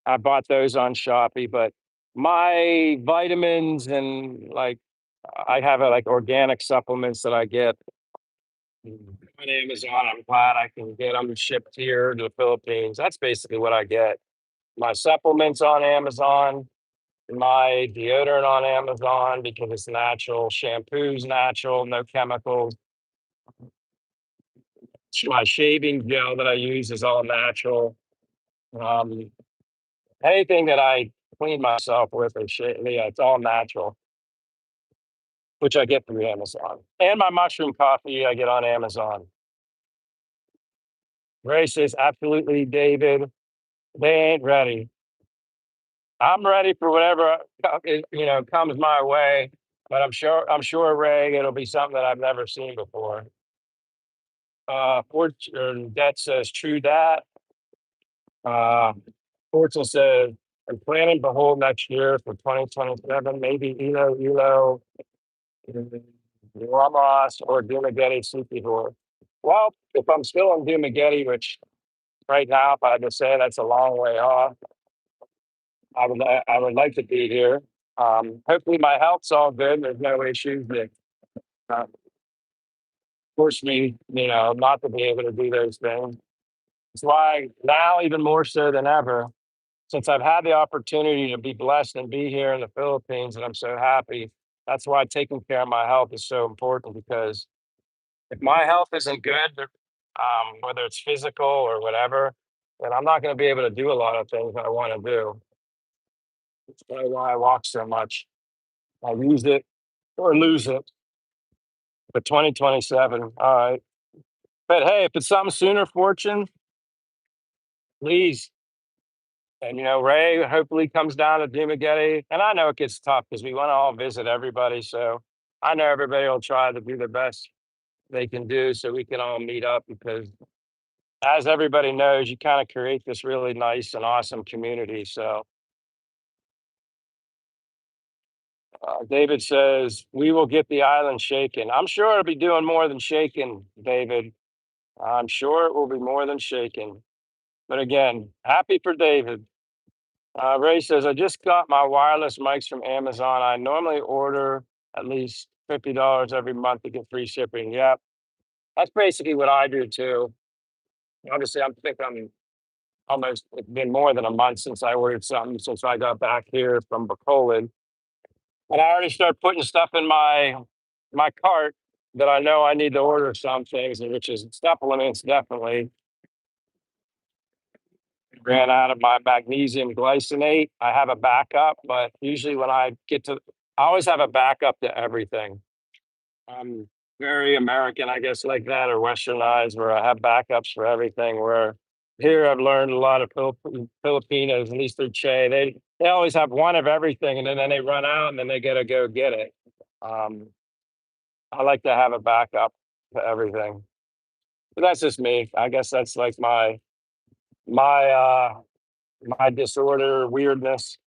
I bought those on Shopee, but my vitamins and like I have like organic supplements that I get on Amazon. I'm glad I can get them shipped here to the Philippines. That's basically what I get. My supplements on Amazon, my deodorant on Amazon because it's natural, shampoo's natural, no chemicals. My shaving gel that I use is all natural. Um, anything that I clean myself with or shit, yeah, it's all natural. which I get through Amazon. And my mushroom coffee I get on Amazon. Ray says, absolutely, David. They ain't ready. I'm ready for whatever comes my way. But I'm sure, Ray, it'll be something that I've never seen before. Fortune Debt says true that. Uh, Fortune says I'm planning to hold next year for 2027, maybe Elo, Ramos, or Dumagetti Superstore. Well, if I'm still in Dumagetti, which right now, if I had to say that's a long way off, I would like to be here. Hopefully, my health's all good. There's no issues that force me, not to be able to do those things. That's why now, even more so than ever, since I've had the opportunity to be blessed and be here in the Philippines, and I'm so happy. That's why taking care of my health is so important because if my health isn't good, whether it's physical or whatever, then I'm not going to be able to do a lot of things I want to do. That's probably why I walk so much. I use it or lose it. But 2027, all right. But hey, if it's something sooner, Fortune, please. And Ray hopefully comes down to Dumagetti. And I know it gets tough because we want to all visit everybody. So I know everybody will try to do the best they can do so we can all meet up because as everybody knows, you kind of create this really nice and awesome community. So David says, we will get the island shaken. I'm sure it'll be doing more than shaking, David. I'm sure it will be more than shaking. But again, happy for David. Ray says, I just got my wireless mics from Amazon. I normally order at least $50 every month to get free shipping. Yep. That's basically what I do too. Obviously, I'm almost, it's been more than a month since I ordered something since I got back here from Bacolod. And I already started putting stuff in my cart that I know I need to order some things, and which is supplements definitely. Ran out of my magnesium glycinate. I have a backup, but usually when I always have a backup to everything. I'm very American, I guess, like that, or westernized, where I have backups for everything. Where here I've learned a lot of Filipinos, at least through Che, they always have one of everything, and then they run out, and then they gotta go get it. Um, I like to have a backup to everything. But that's just me. I guess that's like my my disorder weirdness.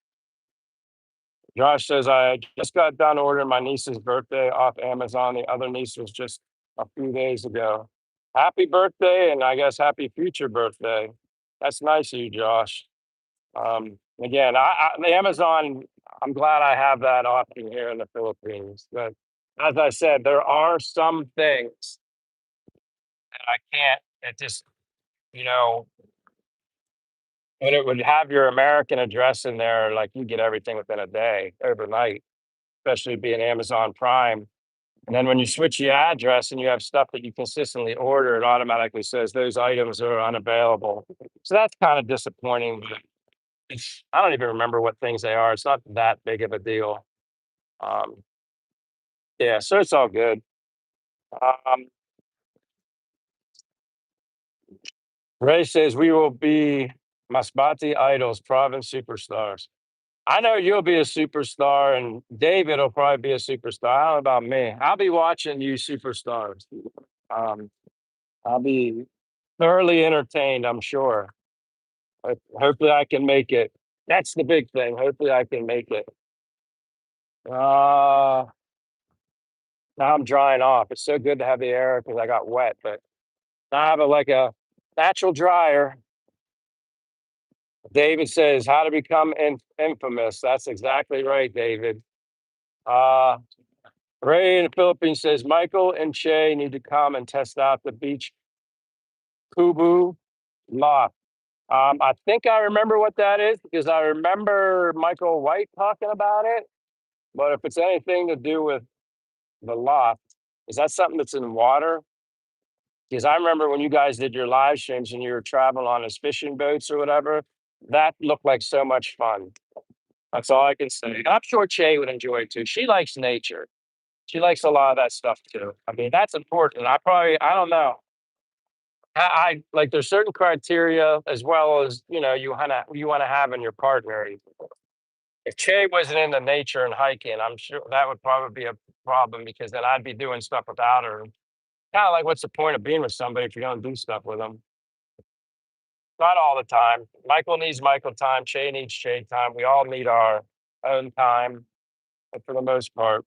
Josh says I just got done ordering my niece's birthday off Amazon. The other niece was just a few days ago. Happy birthday, and I guess happy future birthday. That's nice of you, Josh. Again, the Amazon. I'm glad I have that option here in the Philippines. But as I said, there are some things that I can't. It just you know when it would have your American address in there, like you get everything within a day, overnight, especially being Amazon Prime. And then when you switch your address and you have stuff that you consistently order, it automatically says those items are unavailable. So that's kind of disappointing. But I don't even remember what things they are. It's not that big of a deal. Um, yeah, so it's all good. Um, Ray says we will be Masbate idols, province superstars. I know you'll be a superstar, and David will probably be a superstar. I don't know about me. I'll be watching you superstars. Um, I'll be thoroughly entertained, I'm sure. Hopefully, I can make it. That's the big thing. Hopefully, I can make it. Uh, Now I'm drying off. It's so good to have the air because I got wet, but now I have like a natural dryer. David says, how to become infamous. That's exactly right, David. Uh, Ray in the Philippines says, Michael and Che need to come and test out the beach Kubu loft. I think I remember what that is because I remember Michael White talking about it. But if it's anything to do with the loft, is that something that's in water? Because I remember when you guys did your live streams and you were traveling on his fishing boats or whatever, that looked like so much fun. That's all I can say. And I'm sure Che would enjoy it too. She likes nature. She likes a lot of that stuff too. I mean, that's important. I don't know. I like there's certain criteria as well as you wanna have in your partner. If Che wasn't into nature and hiking, I'm sure that would probably be a problem because then I'd be doing stuff without her. Kinda like what's the point of being with somebody if you don't do stuff with them? Not all the time. Michael needs Michael time, Che needs Che time. We all need our own time, but for the most part.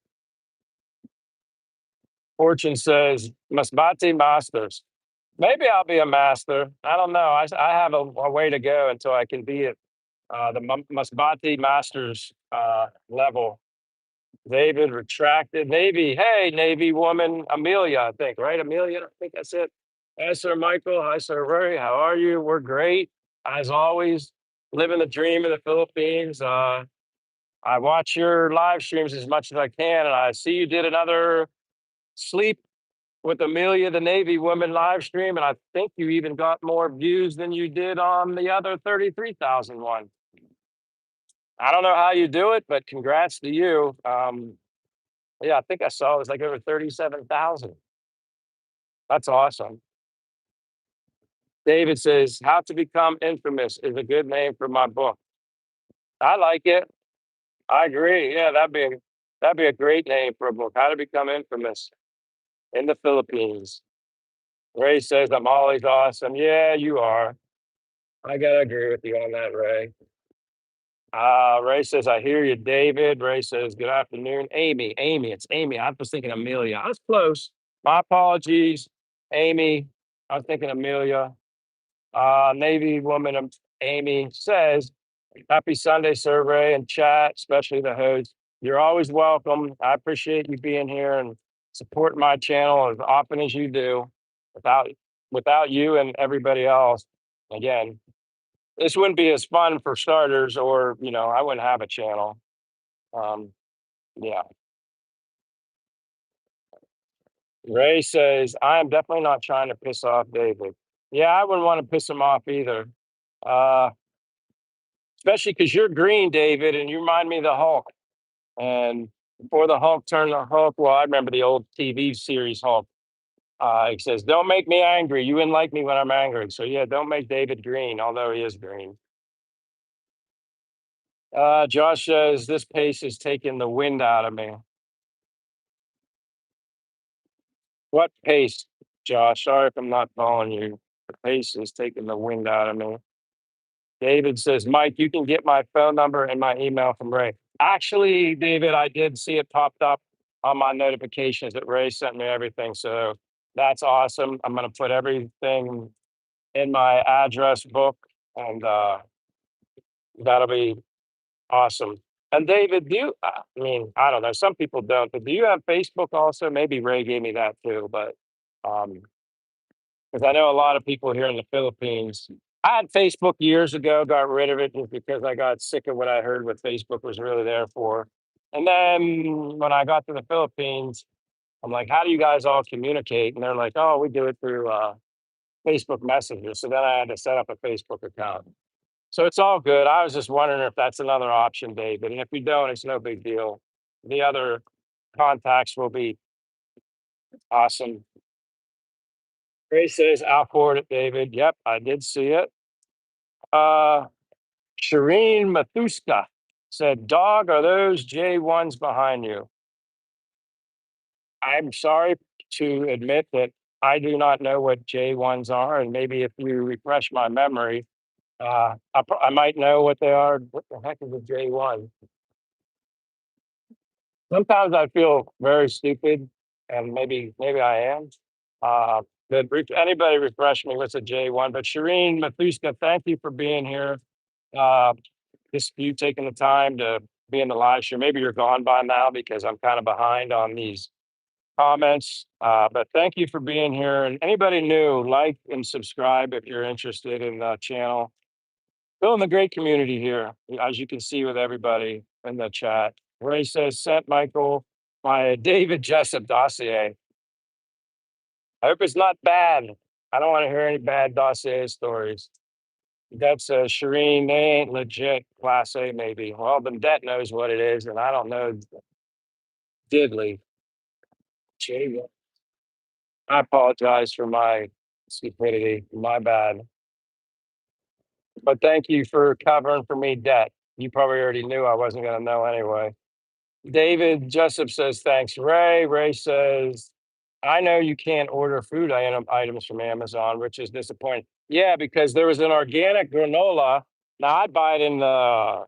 Fortune says, Masbate Masters. Maybe I'll be a master. I don't know. I have a way to go until I can be at the Masbate Masters level. David retracted. Navy. Hey, Navy woman. Amelia, I think, right? Amelia, I think that's it. Hi, Sir Michael. Hi, Sir Rory. How are you? We're great. As always, living the dream in the Philippines. I watch your live streams as much as I can, and I see you did another sleep with Amelia, the Navy woman live stream, and I think you even got more views than you did on the other 33,000 one. I don't know how you do it, but congrats to you. Yeah, I think I saw it was like over 37,000. That's awesome. David says, How to Become Infamous is a good name for my book. I like it. I agree. Yeah, that'd be a great name for a book. How to Become Infamous in the Philippines. Ray says, I'm always awesome. Yeah, you are. I gotta agree with you on that, Ray. Ray says, I hear you, David. Ray says, Good afternoon. Amy, it's Amy. I was thinking Amelia. I was close. My apologies, Amy. I was thinking Amelia. Navy woman Amy says, Happy Sunday, survey and chat, especially the host. You're always welcome. I appreciate you being here and supporting my channel as often as you do. Without without you and everybody else, again, this wouldn't be as fun for starters, or I wouldn't have a channel. Um, yeah. Ray says, I am definitely not trying to piss off David. Yeah, I wouldn't want to piss him off either. Uh, Especially because you're green, David, and you remind me of the Hulk. And before the Hulk turned the Hulk, well, I remember the old TV series Hulk. He says, Don't make me angry. You wouldn't like me when I'm angry. So, yeah, don't make David green, although he is green. Josh says, This pace is taking the wind out of me. What pace, Josh? Sorry if I'm not following you. The pace is taking the wind out of me. David says, Mike, you can get my phone number and my email from Ray. Actually, David, I did see it popped up on my notifications that Ray sent me everything. So that's awesome. I'm going to put everything in my address book, and that'll be awesome. And David, I mean, I don't know. Some people don't, but do you have Facebook also? Maybe Ray gave me that too, but um, because I know a lot of people here in the Philippines. I had Facebook years ago, got rid of it just because I got sick of what I heard what Facebook was really there for. And then when I got to the Philippines, I'm like, how do you guys all communicate? And they're like, oh, we do it through Facebook Messenger. So then I had to set up a Facebook account. So it's all good. I was just wondering if that's another option, David. And if you don't, it's no big deal. The other contacts will be awesome. Grace says, I'll forward it, David. Yep, I did see it. Uh, Shireen Mathuska said, Dog, are those J1s behind you? I'm sorry to admit that I do not know what J1s are. And maybe if you refresh my memory, I might know what they are. What the heck is a J1? Sometimes I feel very stupid, and maybe I am. Anybody refresh me? What's a J1? But Shireen Mathuska, thank you for being here. Uh, just you taking the time to be in the live stream. Maybe you're gone by now because I'm kind of behind on these comments. But thank you for being here. And anybody new, like and subscribe if you're interested in the channel. Building a great community here, as you can see with everybody in the chat. Ray says, sent Michael my David Jessup dossier. I hope it's not bad. I don't want to hear any bad dossier stories. That's Shireen. They ain't legit class A, maybe. Well, the debt knows what it is, and I don't know diddly. Jay, I apologize for my stupidity. My bad. But thank you for covering for me debt. You probably already knew I wasn't going to know anyway. David Jessup says, thanks, Ray. Ray says, I know you can't order food items from Amazon, which is disappointing. Yeah, because there was an organic granola. Now I'd buy it in the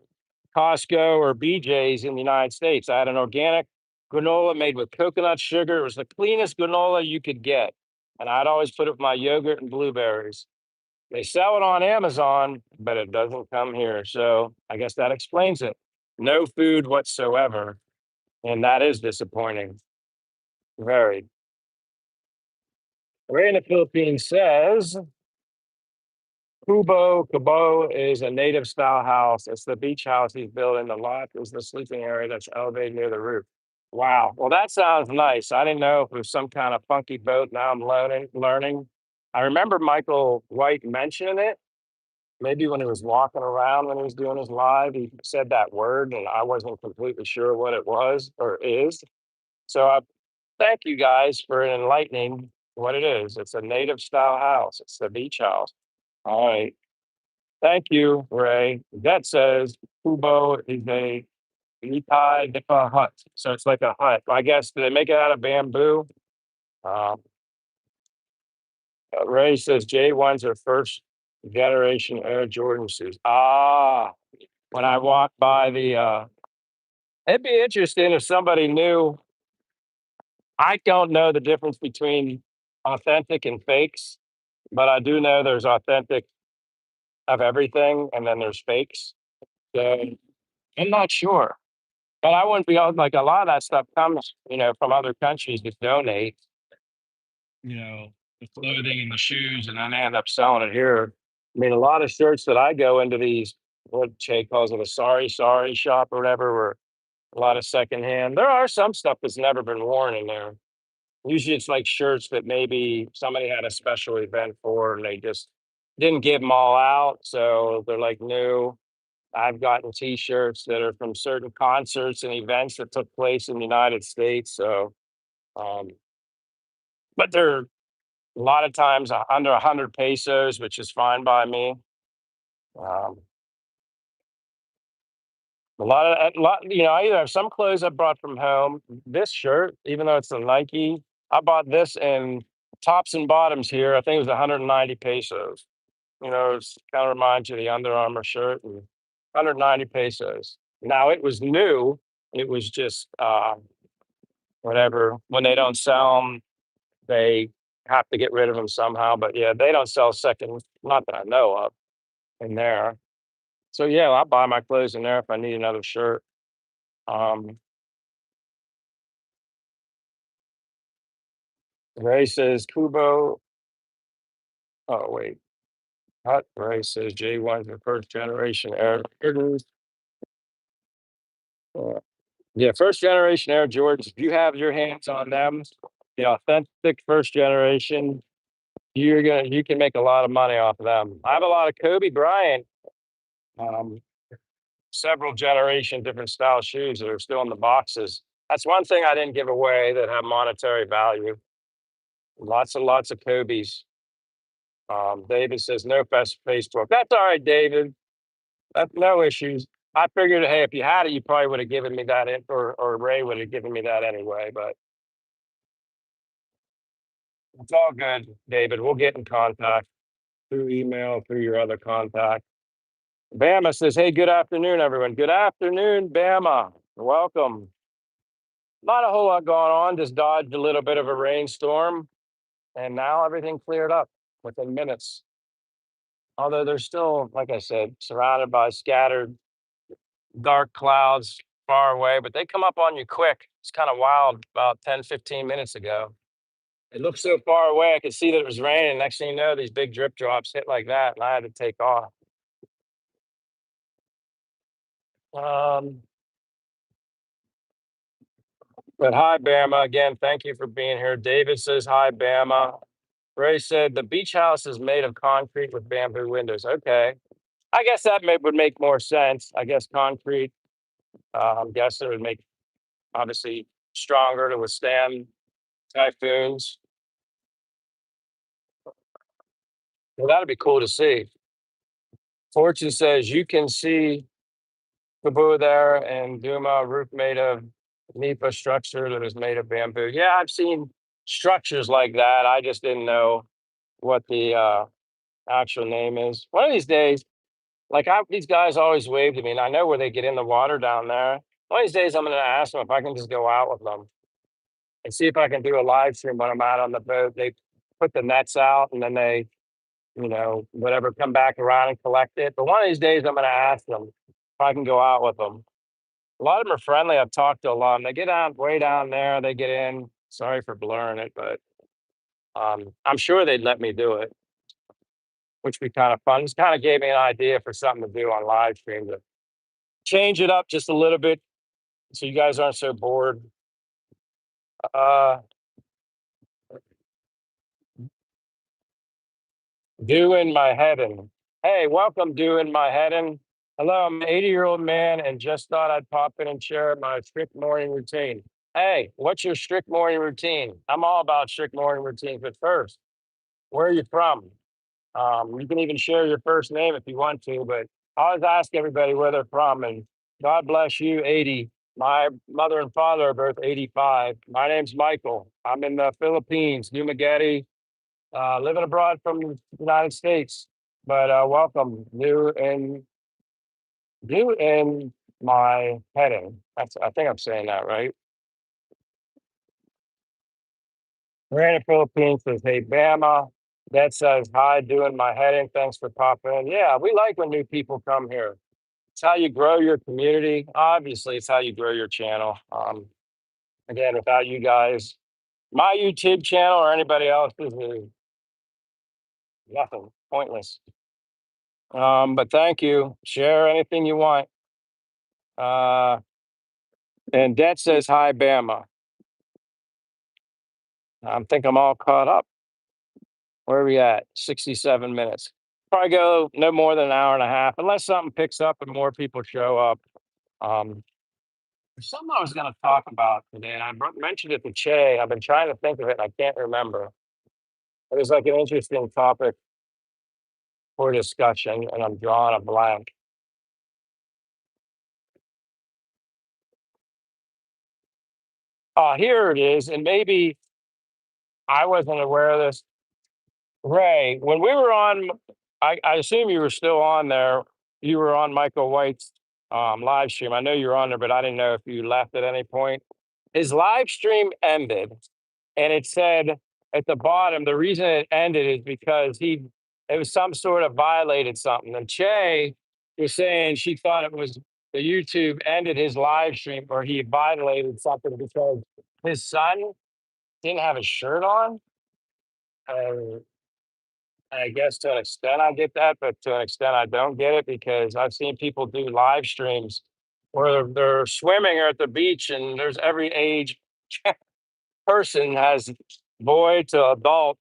Costco or BJ's in the United States. I had an organic granola made with coconut sugar. It was the cleanest granola you could get. And I'd always put it with my yogurt and blueberries. They sell it on Amazon, but it doesn't come here. So I guess that explains it. No food whatsoever. And that is disappointing. Very. Ray in the Philippines says Kubo Cabo is a native style house. It's the beach house he's building. The lot is the sleeping area that's elevated near the roof. Wow. Well, that sounds nice. I didn't know if it was some kind of funky boat. Now I'm learning. I remember Michael White mentioning it. Maybe when he was walking around when he was doing his live, he said that word, and I wasn't completely sure what it was or is. So I thank you guys for enlightening what it is. It's a native style house. It's the beach house. All right. Thank you, Ray. That says Kubo is a Itai Nipa hut. So it's like a hut. I guess do they make it out of bamboo? Um, Ray says J1's are first generation Air Jordan shoes. Ah, when I walk by it'd be interesting if somebody knew. I don't know the difference between authentic and fakes, but I do know there's authentic of everything and then there's fakes. So I'm not sure. But I wouldn't be like a lot of that stuff comes, from other countries that donate, the clothing and the shoes, and then they end up selling it here. I mean, a lot of shirts that I go into these, what Che calls it, a sorry shop or whatever, where a lot of secondhand. There are some stuff that's never been worn in there. Usually it's like shirts that maybe somebody had a special event for and they just didn't give them all out. So they're like new. I've gotten T-shirts that are from certain concerts and events that took place in the United States. So, um, but they're a lot of times under 100 pesos, which is fine by me. Um, a lot, I either have some clothes I brought from home. This shirt, even though it's a Nike, I bought this in tops and bottoms here. I think it was 190 pesos. It's kind of reminds you of the Under Armour shirt and 190 pesos. Now it was new. It was just whatever. When they don't sell them, they have to get rid of them somehow. But yeah, they don't sell second, not that I know of, in there. So yeah, I'll buy my clothes in there if I need another shirt. Um, Ray says Kubo. Oh wait, Hut. Ray says J1's the first generation Air Jordans. Yeah, first generation Air Jordans. If you have your hands on them, the authentic first generation, you can make a lot of money off of them. I have a lot of Kobe Bryant, um, several generation different style shoes that are still in the boxes. That's one thing I didn't give away that have monetary value. Lots and lots of Kobe's. David says no best Facebook. That's all right, David. That's no issues. I figured, hey, if you had it, you probably would have given me that, or Ray would have given me that anyway. But it's all good, David. We'll get in contact through email, through your other contact. Bama says, hey, good afternoon, everyone. Good afternoon, Bama. Welcome. Not a whole lot going on, just dodged a little bit of a rainstorm, and now everything cleared up within minutes. Although they're still, like I said, surrounded by scattered dark clouds far away, but they come up on you quick. It's kind of wild about 10, 15 minutes ago. It looked so far away, I could see that it was raining. Next thing you know, these big drip drops hit like that, and I had to take off. Um, but hi, Bama. Again, thank you for being here. David says hi, Bama. Ray said the beach house is made of concrete with bamboo windows. Okay. I guess that would make more sense. I guess concrete, I'm guessing it would make obviously stronger to withstand typhoons. Well, that'd be cool to see. Fortune says you can see Cebu there and Duma, roof made of Nipa structure that is made of bamboo. Yeah, I've seen structures like that. I just didn't know what the actual name is. One of these days, these guys always wave to me, and I know where they get in the water down there. One of these days, I'm going to ask them if I can just go out with them and see if I can do a live stream when I'm out on the boat. They put the nets out, and then they, whatever, come back around and collect it. But one of these days, I'm going to ask them if I can go out with them. A lot of them are friendly. I've talked to a lot of them. They get out way down there. They get in. Sorry for blurring it, but I'm sure they'd let me do it, which would be kind of fun. Just kind of gave me an idea for something to do on live stream to change it up just a little bit so you guys aren't so bored. Uh, Doing my head in. Hey, welcome, Doing my head in. Hello, I'm an 80-year-old man and just thought I'd pop in and share my strict morning routine. Hey, what's your strict morning routine? I'm all about strict morning routines, but first, where are you from? You can even share your first name if you want to, but I always ask everybody where they're from. And God bless you, 80. My mother and father are both 85. My name's Michael. I'm in the Philippines, Dumaguete, living abroad from the United States. But welcome, new in my heading. I think I'm saying that right. We're in the Philippines says, hey, Bama. That says, hi, doing my heading. Thanks for popping in. Yeah, we like when new people come here. It's how you grow your community. Obviously, it's how you grow your channel. Again, without you guys, my YouTube channel or anybody else's is nothing, pointless. But thank you. Share anything you want. And Det says, hi, Bama. think I'm all caught up. Where are we at? 67 minutes. Probably go no more than an hour and a half, unless something picks up and more people show up. Um, there's something I was going to talk about today, and mentioned it to Che. I've been trying to think of it, and I can't remember. It was like an interesting topic for discussion, and I'm drawing a blank. Here it is, and maybe I wasn't aware of this. Ray, when we were on, I assume you were still on there. You were on Michael White's live stream. I know you were on there, but I didn't know if you left at any point. His live stream ended, and it said at the bottom the reason it ended is because it was some sort of violated something. And Che was saying she thought it was the YouTube ended his live stream or he violated something because his son didn't have a shirt on. And I guess to an extent I get that, but to an extent I don't get it because I've seen people do live streams where they're swimming or at the beach and there's every age person has boy to adult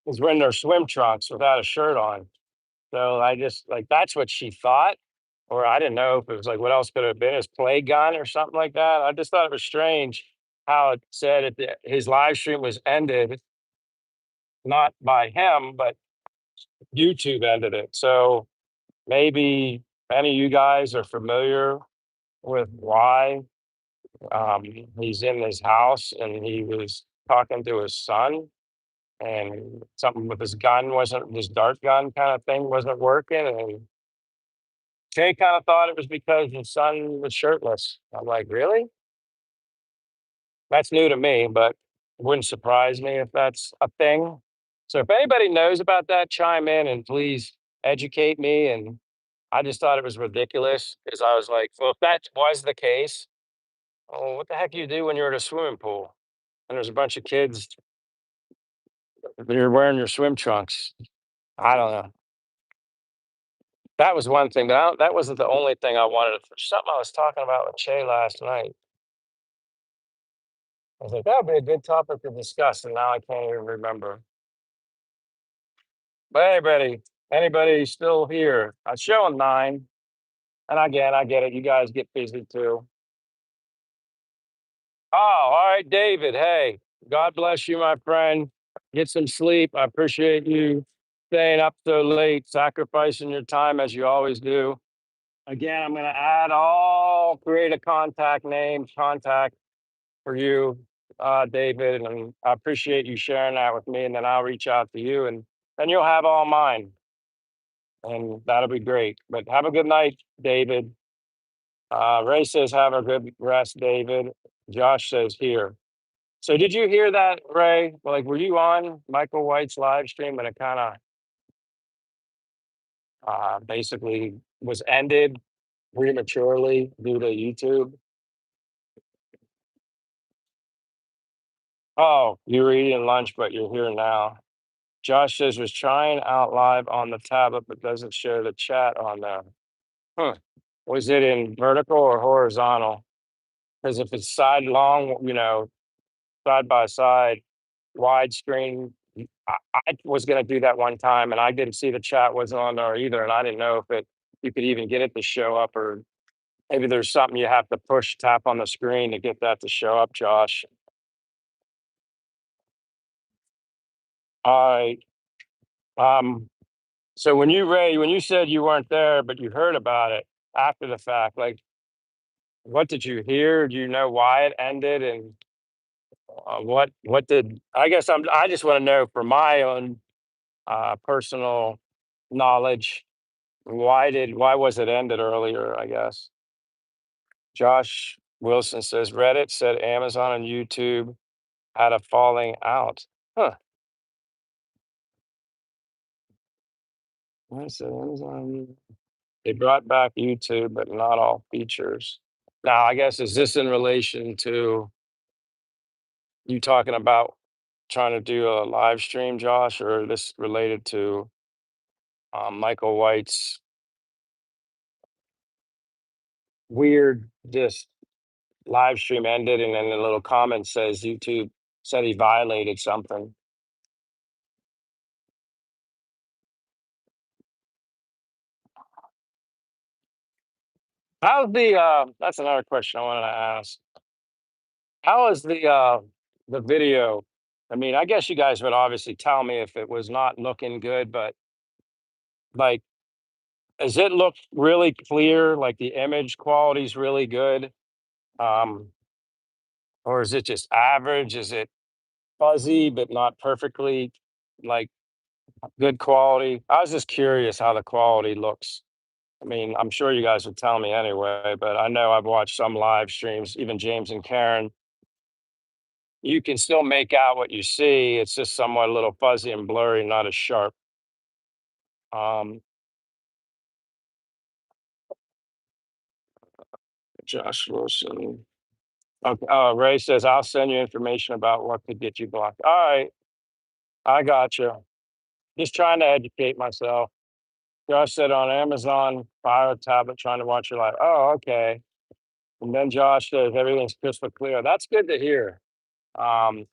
is wearing their swim trunks without a shirt on. So I just like that's what she thought, or I didn't know if it was like what else could it have been his play gun or something like that. I just thought it was strange how it said his live stream was ended, not by him, but YouTube ended it. So maybe any of you guys are familiar with why he's in his house and he was talking to his son and something with his gun wasn't his dart gun kind of thing wasn't working and Jay kind of thought it was because his son was shirtless. I'm like, really? That's new to me, but it wouldn't surprise me if that's a thing. So if anybody knows about that, chime in and please educate me. And I just thought it was ridiculous because I was like, well, if that was the case, oh, what the heck do you do when you're at a swimming pool and there's a bunch of kids that you're wearing your swim trunks? I don't know. That was one thing, but that wasn't the only thing I wanted. Something I was talking about with Che last night. I was like, that would be a good topic to discuss, and now I can't even remember. But anybody still here? I'm showing 9. And again, I get it. You guys get busy too. Oh, all right, David. Hey, God bless you, my friend. Get some sleep. I appreciate you staying up so late, sacrificing your time as you always do. Again, I'm going to add all create a contact name, contact for you, David. And I appreciate you sharing that with me. And then I'll reach out to you and then you'll have all mine. And that'll be great. But have a good night, David. Ray says, have a good rest, David. Josh says, here. So did you hear that, Ray? Like, were you on Michael White's live stream when it kind of basically was ended prematurely due to YouTube? Oh, you were eating lunch, but you're here now. Josh says was trying out live on the tablet, but doesn't show the chat on there. Huh. Was it in vertical or horizontal? Because if it's side long, side by side, widescreen. I was going to do that one time, and I didn't see the chat wasn't on there either, and I didn't know if you could even get it to show up, or maybe there's something you have to tap on the screen to get that to show up. Josh, all right. So when you said you weren't there, but you heard about it after the fact, like what did you hear? Do you know why it ended, and what did I guess I just want to know for my own personal knowledge. Why was it ended earlier, I guess? Josh Wilson says Reddit said Amazon and YouTube had a falling out. Huh. I said Amazon. They brought back YouTube, but not all features. Now, I guess is this in relation to you talking about trying to do a live stream, Josh, or this related to Michael White's weird just live stream ended, and then the little comment says YouTube said he violated something. How's that's another question I wanted to ask. How is the video? I mean, I guess you guys would obviously tell me if it was not looking good, but like, does it look really clear? Like the image quality is really good? Um, or is it just average? Is it fuzzy but not perfectly like good quality? I was just curious how the quality looks. I mean, I'm sure you guys would tell me anyway, but I know I've watched some live streams, even James and Karen. You can still make out what you see. It's just somewhat a little fuzzy and blurry, not as sharp. Um, Josh Wilson. Okay. Ray says, I'll send you information about what could get you blocked. All right. I got you. Just trying to educate myself. Josh said on Amazon Fire tablet trying to watch your live. Oh, okay. And then Josh says everything's crystal clear. That's good to hear.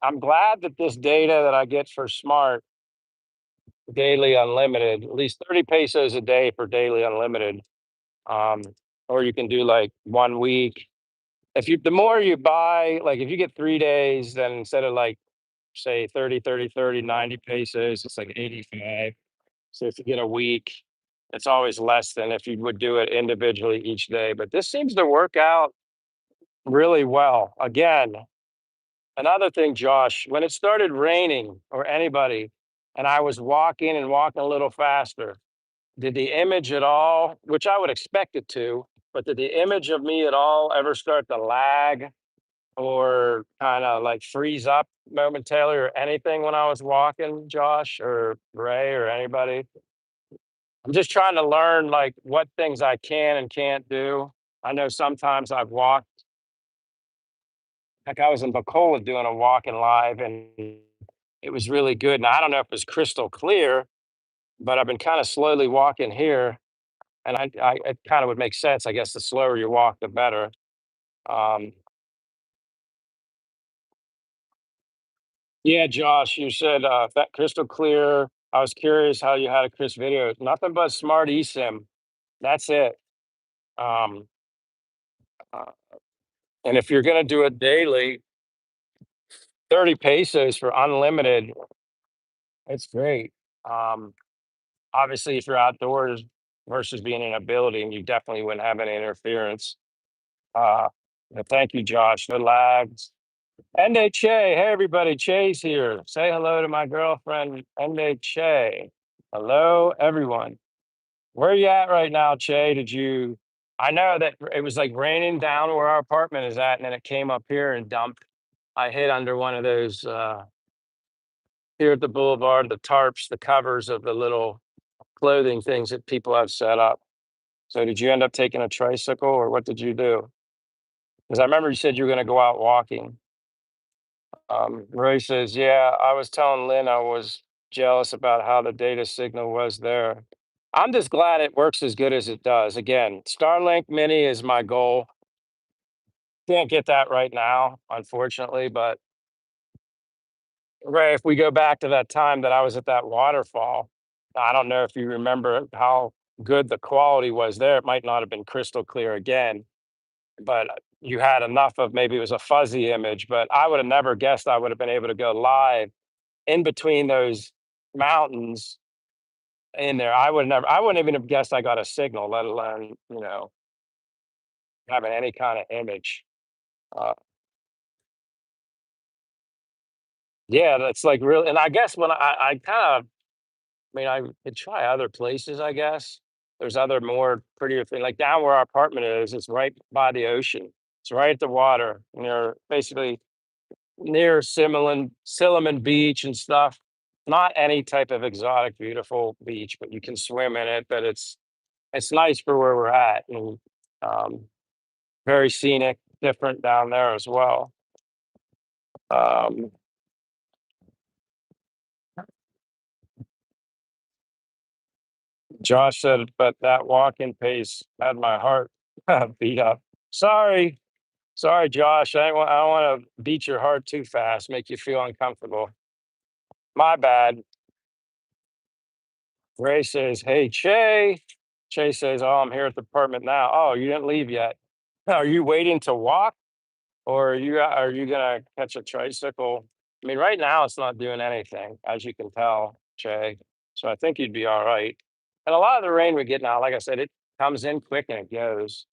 I'm glad that this data that I get for Smart Daily Unlimited, at least 30 pesos a day for Daily Unlimited. Um, or you can do like 1 week. If you, the more you buy, like if you get 3 days, then instead of like say 30, 30, 30, 90 pesos, it's like 85. So if you get a week, it's always less than if you would do it individually each day. But this seems to work out really well. Again, another thing, Josh, when it started raining or anybody, and I was walking and walking a little faster, did the image at all, which I would expect it to, but did the image of me at all ever start to lag or kind of like freeze up momentarily or anything when I was walking, Josh or Ray or anybody? I'm just trying to learn like what things I can and can't do. I know sometimes I've walked, like I was in Bacola doing a walking live and it was really good. And I don't know if it's crystal clear, but I've been kind of slowly walking here. And I it kind of would make sense. I guess the slower you walk, the better. Um, yeah, Josh, you said that crystal clear. I was curious how you had a crisp video. Nothing but smart eSIM. That's it. Um, uh, and if you're going to do it daily, 30 pesos for unlimited. It's great. Um, Obviously, if you're outdoors versus being in a building, you definitely wouldn't have any interference. Uh, but thank you, Josh. No lags. Ende Che. Hey, everybody. Che's here. Say hello to my girlfriend, Ende Che. Hello, everyone. Where are you at right now, Che? I know that it was like raining down where our apartment is at, and then it came up here and dumped. I hid under one of those here at the boulevard, the tarps, the covers of the little clothing things that people have set up. So did you end up taking a tricycle or what did you do? Because I remember you said you were going to go out walking. Ray says, yeah, I was telling Lynn I was jealous about how the data signal was there. I'm just glad it works as good as it does. Again, Starlink Mini is my goal. Can't get that right now, unfortunately. But Ray, if we go back to that time that I was at that waterfall, I don't know if you remember how good the quality was there. It might not have been crystal clear again, but you had enough of maybe it was a fuzzy image, but I would have never guessed I would have been able to go live in between those mountains in there. I wouldn't even have guessed I got a signal, let alone, having any kind of image. Uh, yeah, that's like real. And I guess when I kind of, I mean, I could try other places, I guess. There's other more prettier thing, like down where our apartment is, it's right by the ocean. It's right at the water, basically near Silliman Beach and stuff. Not any type of exotic, beautiful beach, but you can swim in it. But it's nice for where we're at, and um, very scenic, different down there as well. Um, Josh said, but that walking pace had my heart beat up. Sorry, sorry, Josh. I don't want to beat your heart too fast, make you feel uncomfortable. My bad. Ray says, "Hey, Che." Che says, "Oh, I'm here at the apartment now." Oh, you didn't leave yet. Are you waiting to walk, or are you gonna catch a tricycle? I mean, right now it's not doing anything, as you can tell, Che. So I think you'd be all right. And a lot of the rain we get now, like I said, it comes in quick and it goes.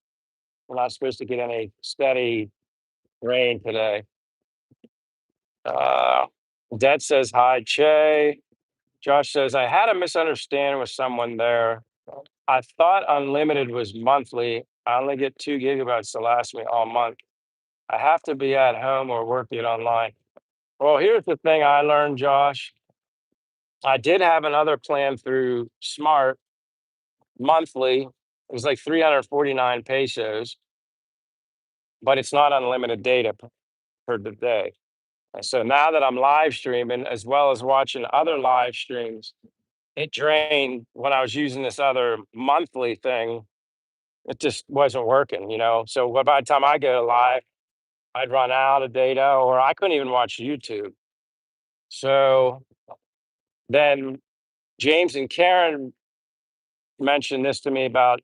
We're not supposed to get any steady rain today. Uh, Dad says hi, Che. Josh says I had a misunderstanding with someone there. I thought unlimited was monthly. I only get 2 gigabytes to last me all month. I have to be at home or working online. Well, here's the thing I learned, Josh. I did have another plan through Smart monthly. It was like 349 pesos, but it's not unlimited data per the day. And so now that I'm live streaming as well as watching other live streams, it drained when I was using this other monthly thing. It just wasn't working. So by the time I go live, I'd run out of data or I couldn't even watch YouTube. So then James and Karen mentioned this to me about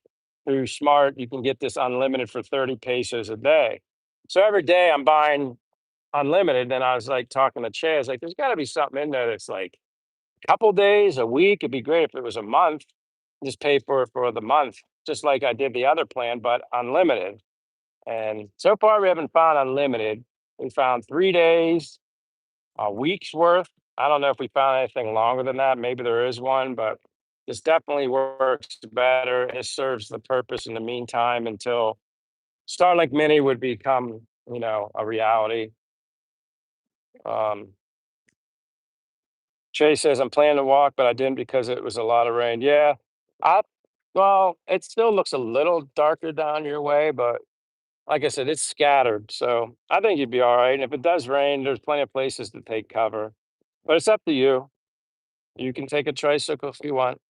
through Smart, you can get this unlimited for 30 pesos a day. So every day I'm buying unlimited. And I was like talking to Che, I was like, there's got to be something in there that's like a couple days, a week. It'd be great if it was a month. Just pay for it for the month, just like I did the other plan, but unlimited. And so far, we haven't found unlimited. We found 3 days, a week's worth. I don't know if we found anything longer than that. Maybe there is one, but this definitely works better. It serves the purpose in the meantime until Starlink Mini would become, a reality. Um, Chase says, I'm planning to walk, but I didn't because it was a lot of rain. Yeah. I, well, it still looks a little darker down your way, but like I said, it's scattered. So I think you'd be all right. And if it does rain, there's plenty of places to take cover, but it's up to you. You can take a tricycle if you want.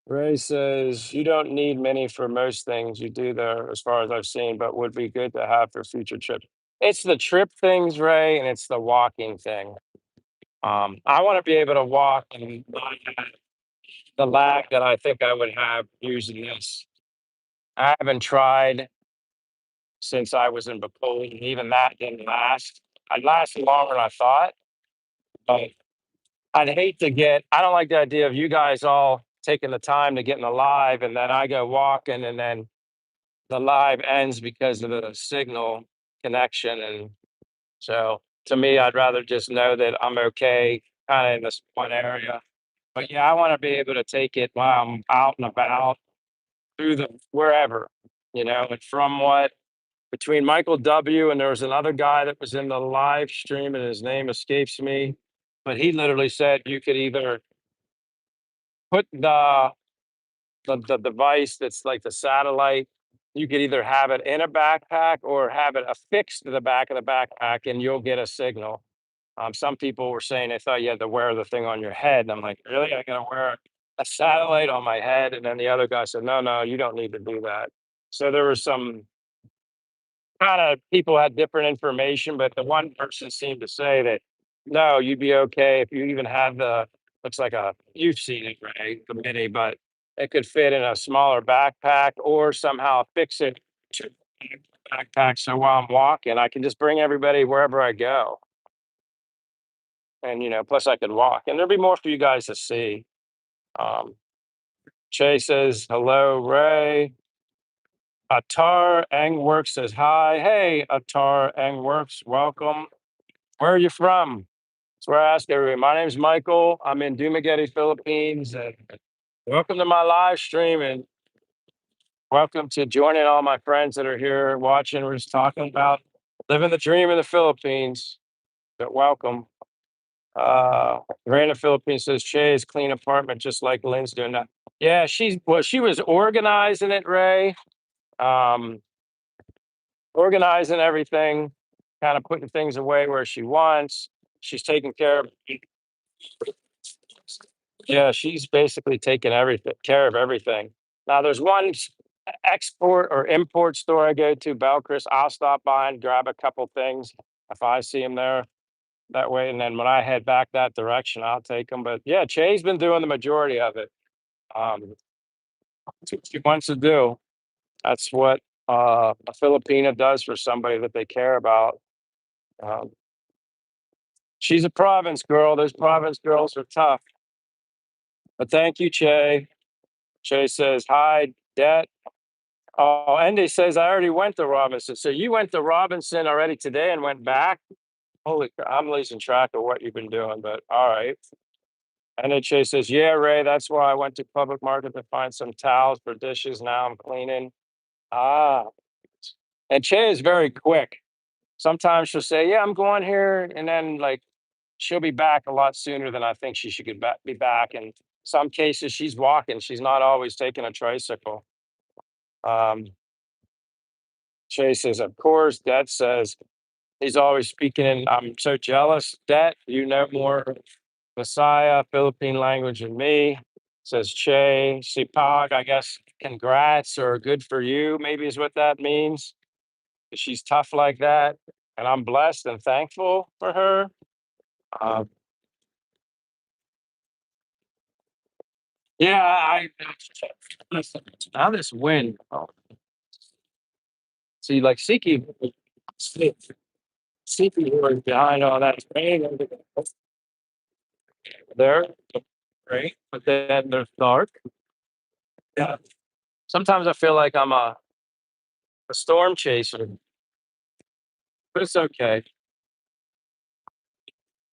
Ray says, you don't need many for most things you do there, as far as I've seen, but would be good to have for future trips. It's the trip things, Ray, and it's the walking thing. I want to be able to walk and not have the lag that I think I would have using this. I haven't tried since I was in Bacoli, and even that didn't last. I'd last longer than I thought, but I'd hate to get I don't like the idea of you guys all taking the time to get in the live and then I go walking and then the live ends because of the signal connection. And so to me, I'd rather just know that I'm okay kind of in this one area. But yeah, I want to be able to take it while I'm out and about through the wherever, and from what between Michael W. and there was another guy that was in the live stream and his name escapes me, but he literally said you could either put the device that's like the satellite, you could either have it in a backpack or have it affixed to the back of the backpack and you'll get a signal. Some people were saying they thought you had to wear the thing on your head. And I'm like, really? I gotta wear a satellite on my head? And then the other guy said, no, no, you don't need to do that. So there was some kind of people had different information, but the one person seemed to say that no, you'd be okay if you even had the looks like a you've seen it, right? The mini, but it could fit in a smaller backpack or somehow fix it to the backpack. So while I'm walking, I can just bring everybody wherever I go. And plus I could walk. And there'll be more for you guys to see. Um Shay says, hello, Ray. Atar Engworks says hi. Hey, Atar Engworks, welcome. Where are you from? That's where I ask everybody. My name's Michael. I'm in Dumaguete, Philippines. And welcome to my live stream and welcome to joining all my friends that are here watching. We're just talking about living the dream in the Philippines. But welcome. Random Philippines says Shay's clean apartment just like Lynn's doing that. Yeah, she was organizing it, Ray. Um, organizing everything, kind of putting things away where she wants. She's taking care of Yeah, she's basically taking everything care of everything. Now there's one export or import store I go to, Belchris. I'll stop by and grab a couple things if I see them there that way. And then when I head back that direction, I'll take them. But yeah, Che's been doing the majority of it. That's what she wants to do. That's what a Filipina does for somebody that they care about. Um, she's a province girl. Those province girls are tough. But thank you, Che. Che says, hi, Debt. Oh, Andy says, I already went to Robinson. So you went to Robinson already today and went back? Holy crap, I'm losing track of what you've been doing, but all right. And then Che says, yeah, Ray, that's why I went to Public Market to find some towels for dishes. Now I'm cleaning. Ah, and Che is very quick. Sometimes she'll say, yeah, I'm going here. And then like she'll be back a lot sooner than I think she should be back. In some cases, she's walking. She's not always taking a tricycle. Um, Che says, of course. Dad says, he's always speaking in, I'm so jealous. Dad, you know more Messiah, Philippine language than me. Says Che, Sipag, I guess congrats or good for you, maybe is what that means. She's tough like that. And I'm blessed and thankful for her. Uh, yeah, listen, now this wind. Oh, see, like Siki was behind all that rain over there, great, but then there's dark. Yeah. Sometimes I feel like I'm a storm chaser, but it's okay.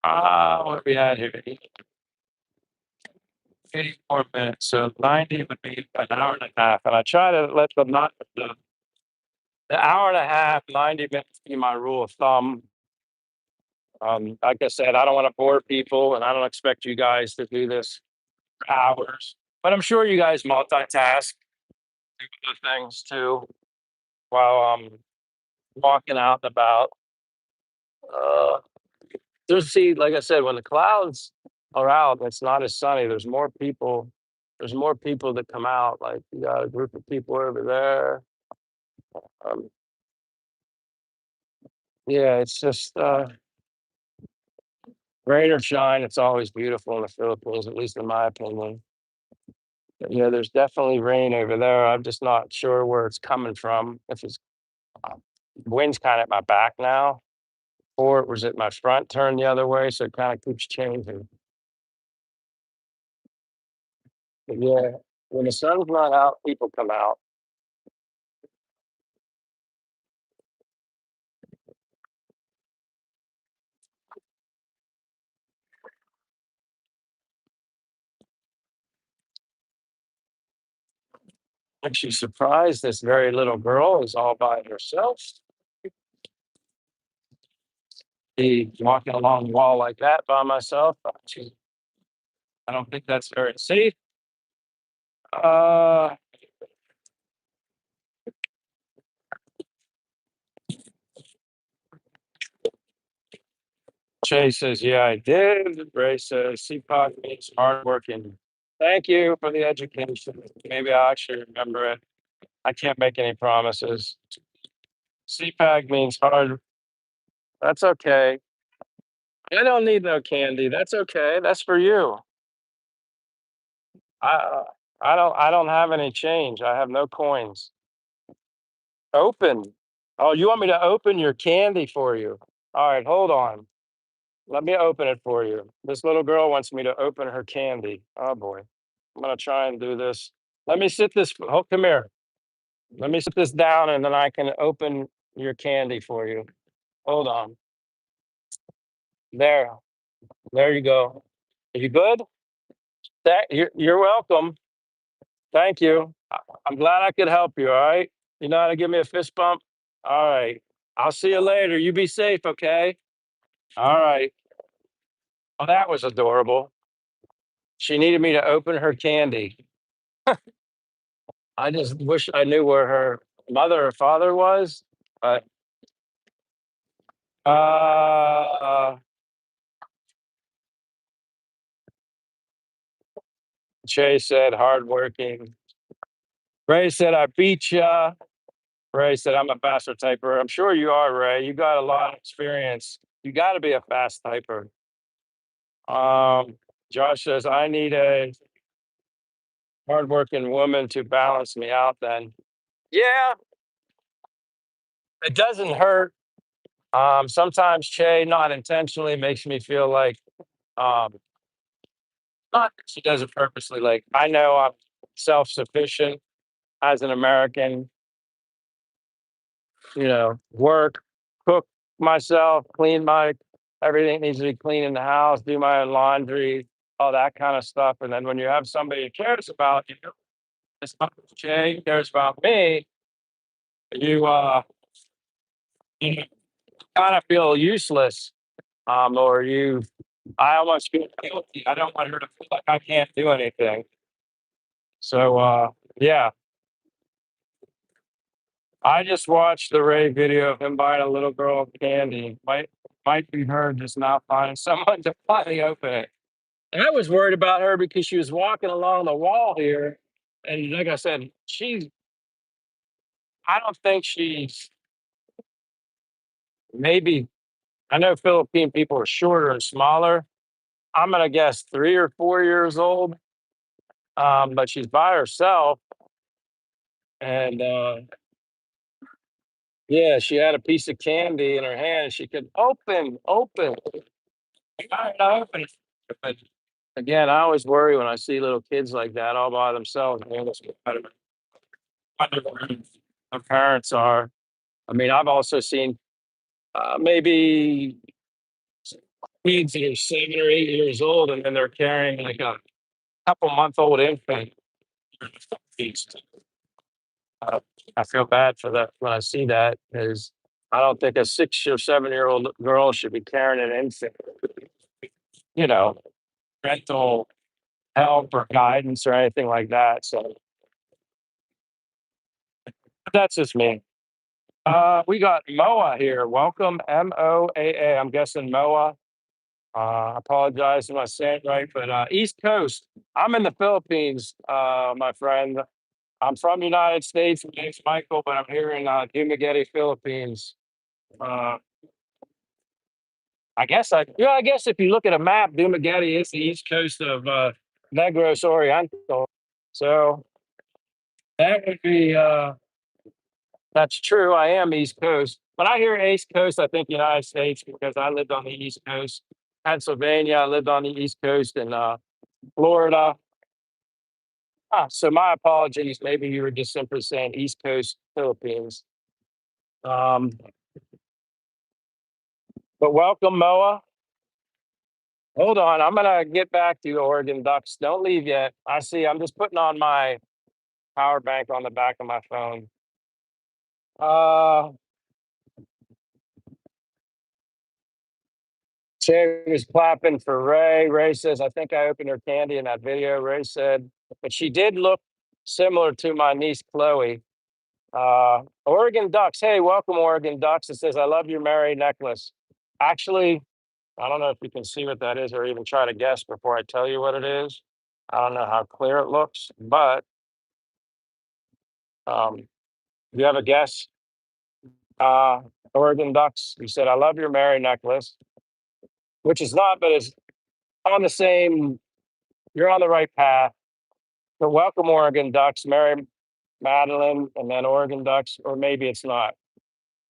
What we had here? 84 minutes. So 90 would be an hour and a half. And I try to let the hour and a half, 90 minutes be my rule of thumb. Like I said, I don't want to bore people and I don't expect you guys to do this for hours. But I'm sure you guys multitask, do other things too while I'm walking out and about. Uh, like I said, when the clouds are out, it's not as sunny. There's more people. There's more people that come out. Like you got a group of people over there. Um, yeah, it's just rain or shine. It's always beautiful in the Philippines, at least in my opinion. But, yeah, there's definitely rain over there. I'm just not sure where it's coming from. If it's uh, wind's kind of at my back now, or was it my front turned the other way? So it kind of keeps changing. But yeah, when the sun's not out, people come out. Actually surprised this very little girl is all by herself. Be walking along the wall like that by myself. I don't think that's very safe. Uh, Jay says, yeah, I did. Ray says, CPOC means hardworking. Thank you for the education. Maybe I'll actually remember it. I can't make any promises. CPAC means hard. That's okay. I don't need no candy. That's okay. That's for you. I I don't have any change. I have no coins. Open. Oh, you want me to open your candy for you? All right, hold on. Let me open it for you. This little girl wants me to open her candy. Oh boy. I'm gonna try and do this. Let me sit this. Oh, come here. Let me sit this down and then I can open your candy for you. Hold on. There. There you go. Are you good? You're welcome. Thank you. I'm glad I could help you. All right. You know how to give me a fist bump? All right. I'll see you later. You be safe. Okay. All right. Oh, that was adorable. She needed me to open her candy. I just wish I knew where her mother or father was. But uh, Jay said hardworking. Ray said I beat ya. Ray said I'm a faster typer. I'm sure you are, Ray. You got a lot of experience. You got to be a fast typer. Um, Josh says I need a hardworking woman to balance me out. Then, yeah, it doesn't hurt. Sometimes Che, not intentionally, makes me feel like um, not that she does it purposely. Like I know I'm self-sufficient as an American. Work, cook myself, clean my everything needs to be clean in the house, do my own laundry, all that kind of stuff. And then when you have somebody who cares about you, as much as Jay cares about me, you you kind of feel useless. Or you I almost feel guilty. I don't want her to feel like I can't do anything. So yeah. I just watched the Ray video of him buying a little girl candy. Might be her just not finding someone to finally open it. And I was worried about her because she was walking along the wall here, and like I said, I don't think she's maybe. I know Philippine people are shorter and smaller. I'm gonna guess 3 or 4 years old. But she's by herself, and yeah, she had a piece of candy in her hand. And she could open. All right, I'll open it. But again, I always worry when I see little kids like that all by themselves. Man, I wonder where their parents are. I mean, I've also seen maybe kids that are 7 or 8 years old, and then they're carrying like a couple-month-old infant. Uh, I feel bad for that when I see that because I don't think a 6 or 7-year-old girl should be carrying an infant. You know, parental help or guidance or anything like that. So that's just me. We got Moa here. Welcome, MOAA. I'm guessing Moa. I apologize if I say it right, but East Coast. I'm in the Philippines, my friend. I'm from the United States. My name's Michael, but I'm here in Dumaguete, Philippines. Uh, I guess if you look at a map, Dumaguete is the east coast of Negros Oriental. So that would be That's true. I am East Coast. When I hear East Coast, I think United States because I lived on the East Coast, Pennsylvania. I lived on the East Coast in Florida. So my apologies. Maybe you were just simply saying East Coast Philippines. Um, but welcome, Moa. Hold on. I'm gonna get back to you, Oregon Ducks. Don't leave yet. I see. I'm just putting on my power bank on the back of my phone. Uh, Shay was clapping for Ray. Ray says, I think I opened her candy in that video. Ray said, but she did look similar to my niece Chloe. Oregon Ducks. Hey, welcome, Oregon Ducks. It says, I love your Mary necklace. Actually, I don't know if you can see what that is or even try to guess before I tell you what it is. I don't know how clear it looks, but um, you have a guess? Uh, Oregon Ducks. You said, I love your Mary necklace, which is not, but it's on the same, you're on the right path. So welcome, Oregon Ducks, Mary Madeline, and then Oregon Ducks, or maybe it's not.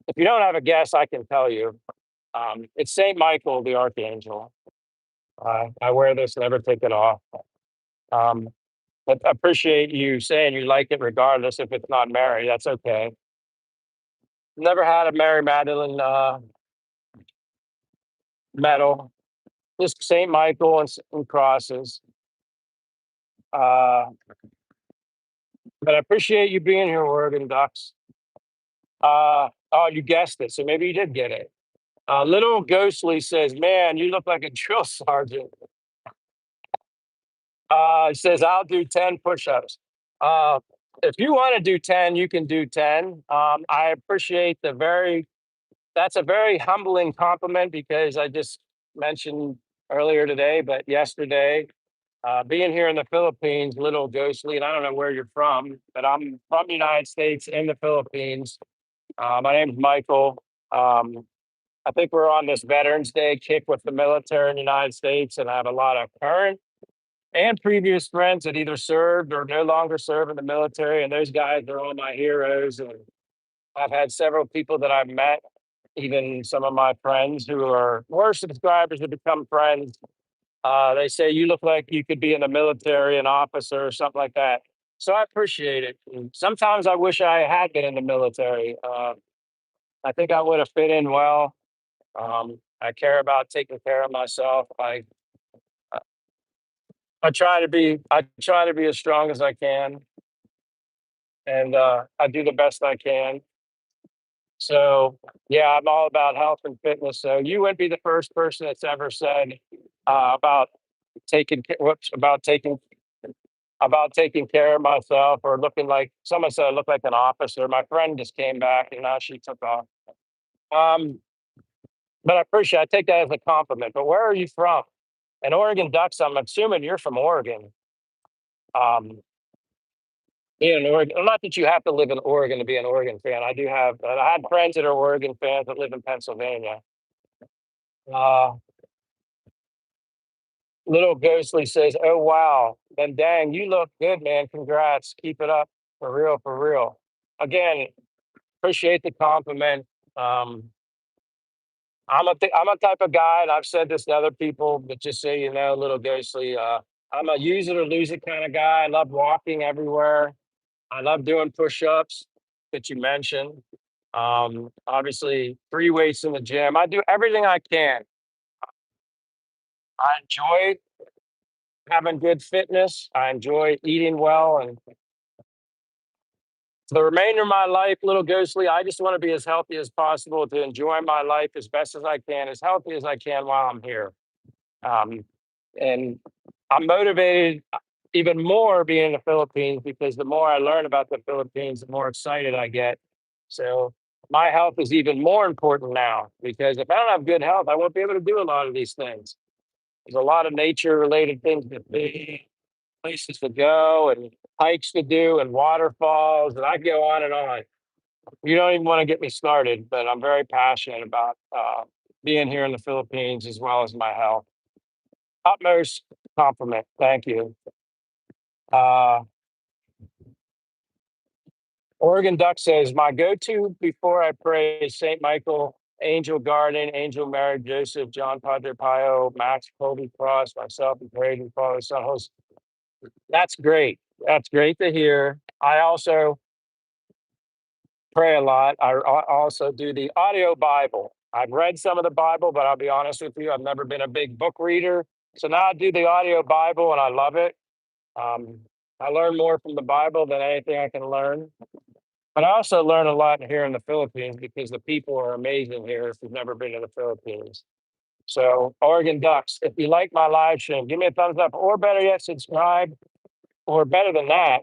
If you don't have a guess, I can tell you. It's Saint Michael the Archangel. I wear this, never take it off. Um, but I appreciate you saying you like it regardless if it's not Mary. That's okay. Never had a Mary Magdalene medal. Just Saint Michael and crosses. Uh, but I appreciate you being here, Oregon Ducks. Oh, you guessed it, so maybe you did get it. Little Ghostly says, "Man, you look like a drill sergeant." He says, "I'll do 10 push-ups." Uh, if you want to do 10, you can do 10. I appreciate the very. That's a very humbling compliment because I just mentioned earlier today, but yesterday, being here in the Philippines, Little Ghostly, and I don't know where you're from, but I'm from the United States in the Philippines. My name's Michael. I think we're on this Veterans Day kick with the military in the United States, and I have a lot of current and previous friends that either served or no longer serve in the military, and those guys are all my heroes. And I've had several people that I've met, even some of my friends who were subscribers to become friends. They say you look like you could be in the military, an officer or something like that. So I appreciate it. And sometimes I wish I had been in the military. I think I would have fit in well. I care about taking care of myself. I try to be as strong as I can, and I do the best I can. So yeah, I'm all about health and fitness. So you wouldn't be the first person that's ever said about about taking care of myself or looking like someone said I look like an officer. My friend just came back and now she took off. Um, but I take that as a compliment. But where are you from? And Oregon Ducks, I'm assuming you're from Oregon. Um, being an Oregon, not that you have to live in Oregon to be an Oregon fan. I had friends that are Oregon fans that live in Pennsylvania. Uh, Little Ghostly says, "Oh wow, then dang, you look good, man. Congrats, keep it up, for real, for real." Again, appreciate the compliment. Um, I'm a type of guy, and I've said this to other people, but just so you know, Little Ghostly, I'm a use it or lose it kind of guy. I love walking everywhere. I love doing push-ups that you mentioned. Obviously, free weights in the gym. I do everything I can. I enjoy having good fitness. I enjoy eating well, and for the remainder of my life, Little Ghostly, I just want to be as healthy as possible to enjoy my life as best as I can, as healthy as I can while I'm here. Um, and I'm motivated even more being in the Philippines because the more I learn about the Philippines, the more excited I get. So my health is even more important now because if I don't have good health, I won't be able to do a lot of these things. There's a lot of nature related things to see, places to go, and hikes to do, and waterfalls, and I go on and on. You don't even want to get me started, but I'm very passionate about being here in the Philippines as well as my health. Utmost compliment. Thank you. Uh, Oregon Duck says, my go-to before I pray is St. Michael, Angel Garden, Angel Mary, Joseph, John Padre Pio, Max, Colby Cross, myself, and Braden, Father, Son, Host. That's great. That's great to hear. I also pray a lot. I also do the audio Bible. I've read some of the Bible, but I'll be honest with you, I've never been a big book reader. So now I do the audio Bible and I love it. Um, I learn more from the Bible than anything I can learn. But I also learn a lot here in the Philippines because the people are amazing here if you've never been to the Philippines. So, Oregon Ducks, if you like my live stream, give me a thumbs up, or better yet, subscribe, or better than that,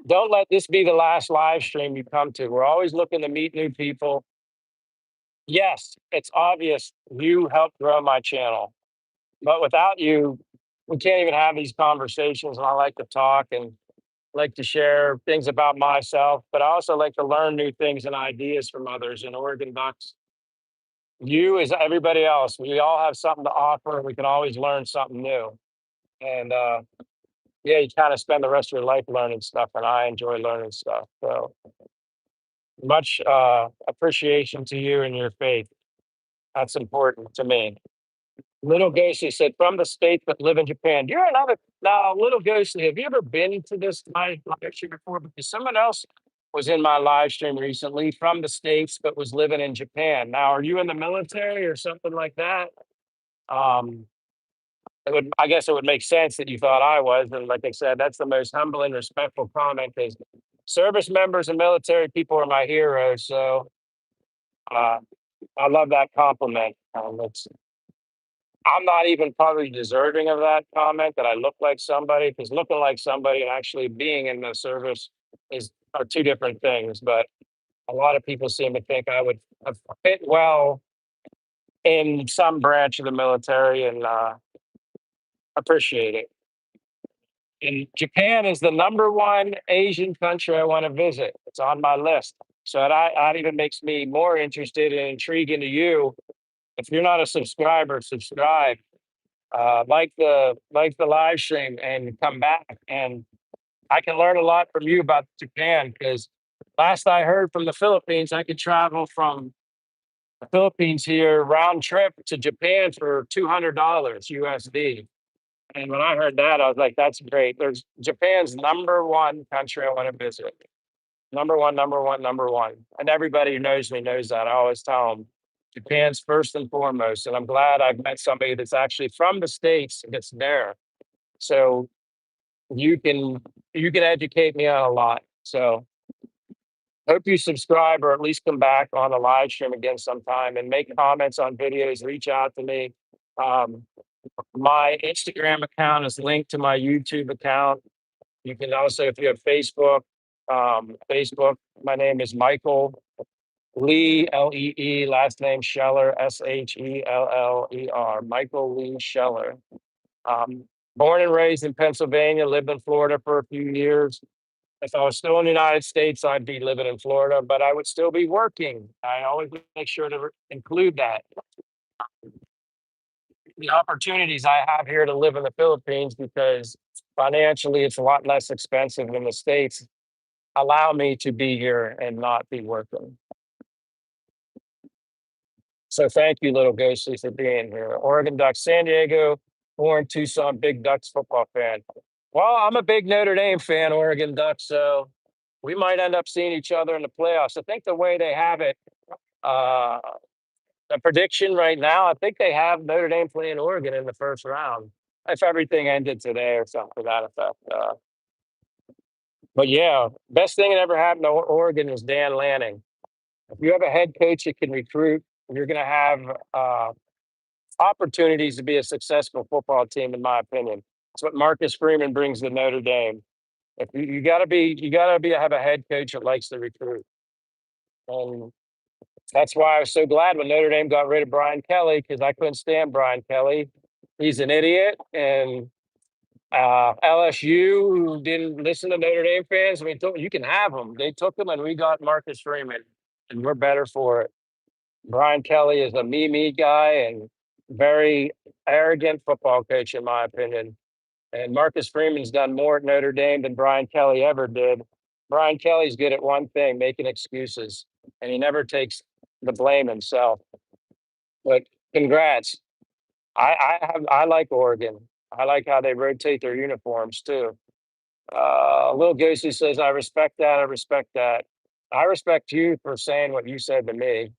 don't let this be the last live stream you come to. We're always looking to meet new people. Yes, it's obvious you helped grow my channel, but without you, we can't even have these conversations. And I like to talk and like to share things about myself, but I also like to learn new things and ideas from others. And Oregon Ducks, you as everybody else, we all have something to offer. We can always learn something new. And yeah, you kind of spend the rest of your life learning stuff, and I enjoy learning stuff. So much appreciation to you and your faith. That's important to me. Little Ghosty said, from the States but live in Japan. You're another now, Little Ghosty. Have you ever been to this live stream before? Because someone else was in my live stream recently from the States but was living in Japan. Now, are you in the military or something like that? Um, I guess it would make sense that you thought I was. And like I said, that's the most humble and respectful comment because service members and military people are my heroes. So uh, I love that compliment. I'm not even probably deserving of that comment that I look like somebody because looking like somebody and actually being in the service is are two different things. But a lot of people seem to think I would have fit well in some branch of the military, and appreciate it. And Japan is the number one Asian country I want to visit. It's on my list. So that even makes me more interested and intriguing to you. If you're not a subscriber, subscribe. Like the live stream and come back. And I can learn a lot from you about Japan because last I heard from the Philippines, I could travel from the Philippines here round trip to Japan for $200 USD. And when I heard that, I was like, that's great. There's Japan's number one country I want to visit. Number one, number one, number one. And everybody who knows me knows that. I always tell them Japan's first and foremost. And I'm glad I've met somebody that's actually from the States that's there. So you can you can educate me on a lot. So hope you subscribe or at least come back on the live stream again sometime and make comments on videos, reach out to me. Um, my Instagram account is linked to my YouTube account. You can also, if you have Facebook, my name is Michael Lee, Lee, last name Scheller, Sheller, Michael Lee Scheller. Um, Born and raised in Pennsylvania, lived in Florida for a few years. If I was still in the United States, I'd be living in Florida, but I would still be working. I always make sure to include that. The opportunities I have here to live in the Philippines because financially it's a lot less expensive than the States allow me to be here and not be working. So thank you, Little Ghostly, for being here. Oregon Ducks, San Diego, born Tucson, big Ducks football fan. Well, I'm a big Notre Dame fan, Oregon Ducks, so we might end up seeing each other in the playoffs. I think the way they have it, uh, the prediction right now, I think they have Notre Dame playing Oregon in the first round. If everything ended today or something to that effect. But yeah, best thing that ever happened to Oregon is Dan Lanning. If you have a head coach that can recruit, you're going to have opportunities to be a successful football team, in my opinion. That's what Marcus Freeman brings to Notre Dame. If you got to have a head coach that likes to recruit, and that's why I was so glad when Notre Dame got rid of Brian Kelly because I couldn't stand Brian Kelly. He's an idiot, and LSU who didn't listen to Notre Dame fans. I mean, you can have them. They took them, and we got Marcus Freeman, and we're better for it. Brian Kelly is a me guy and very arrogant football coach, in my opinion. And Marcus Freeman's done more at Notre Dame than Brian Kelly ever did. Brian Kelly's good at one thing, making excuses, and he never takes the blame himself. But congrats. I like Oregon. I like how they rotate their uniforms too. Lil Goosey says, I respect that. I respect that. I respect you for saying what you said to me.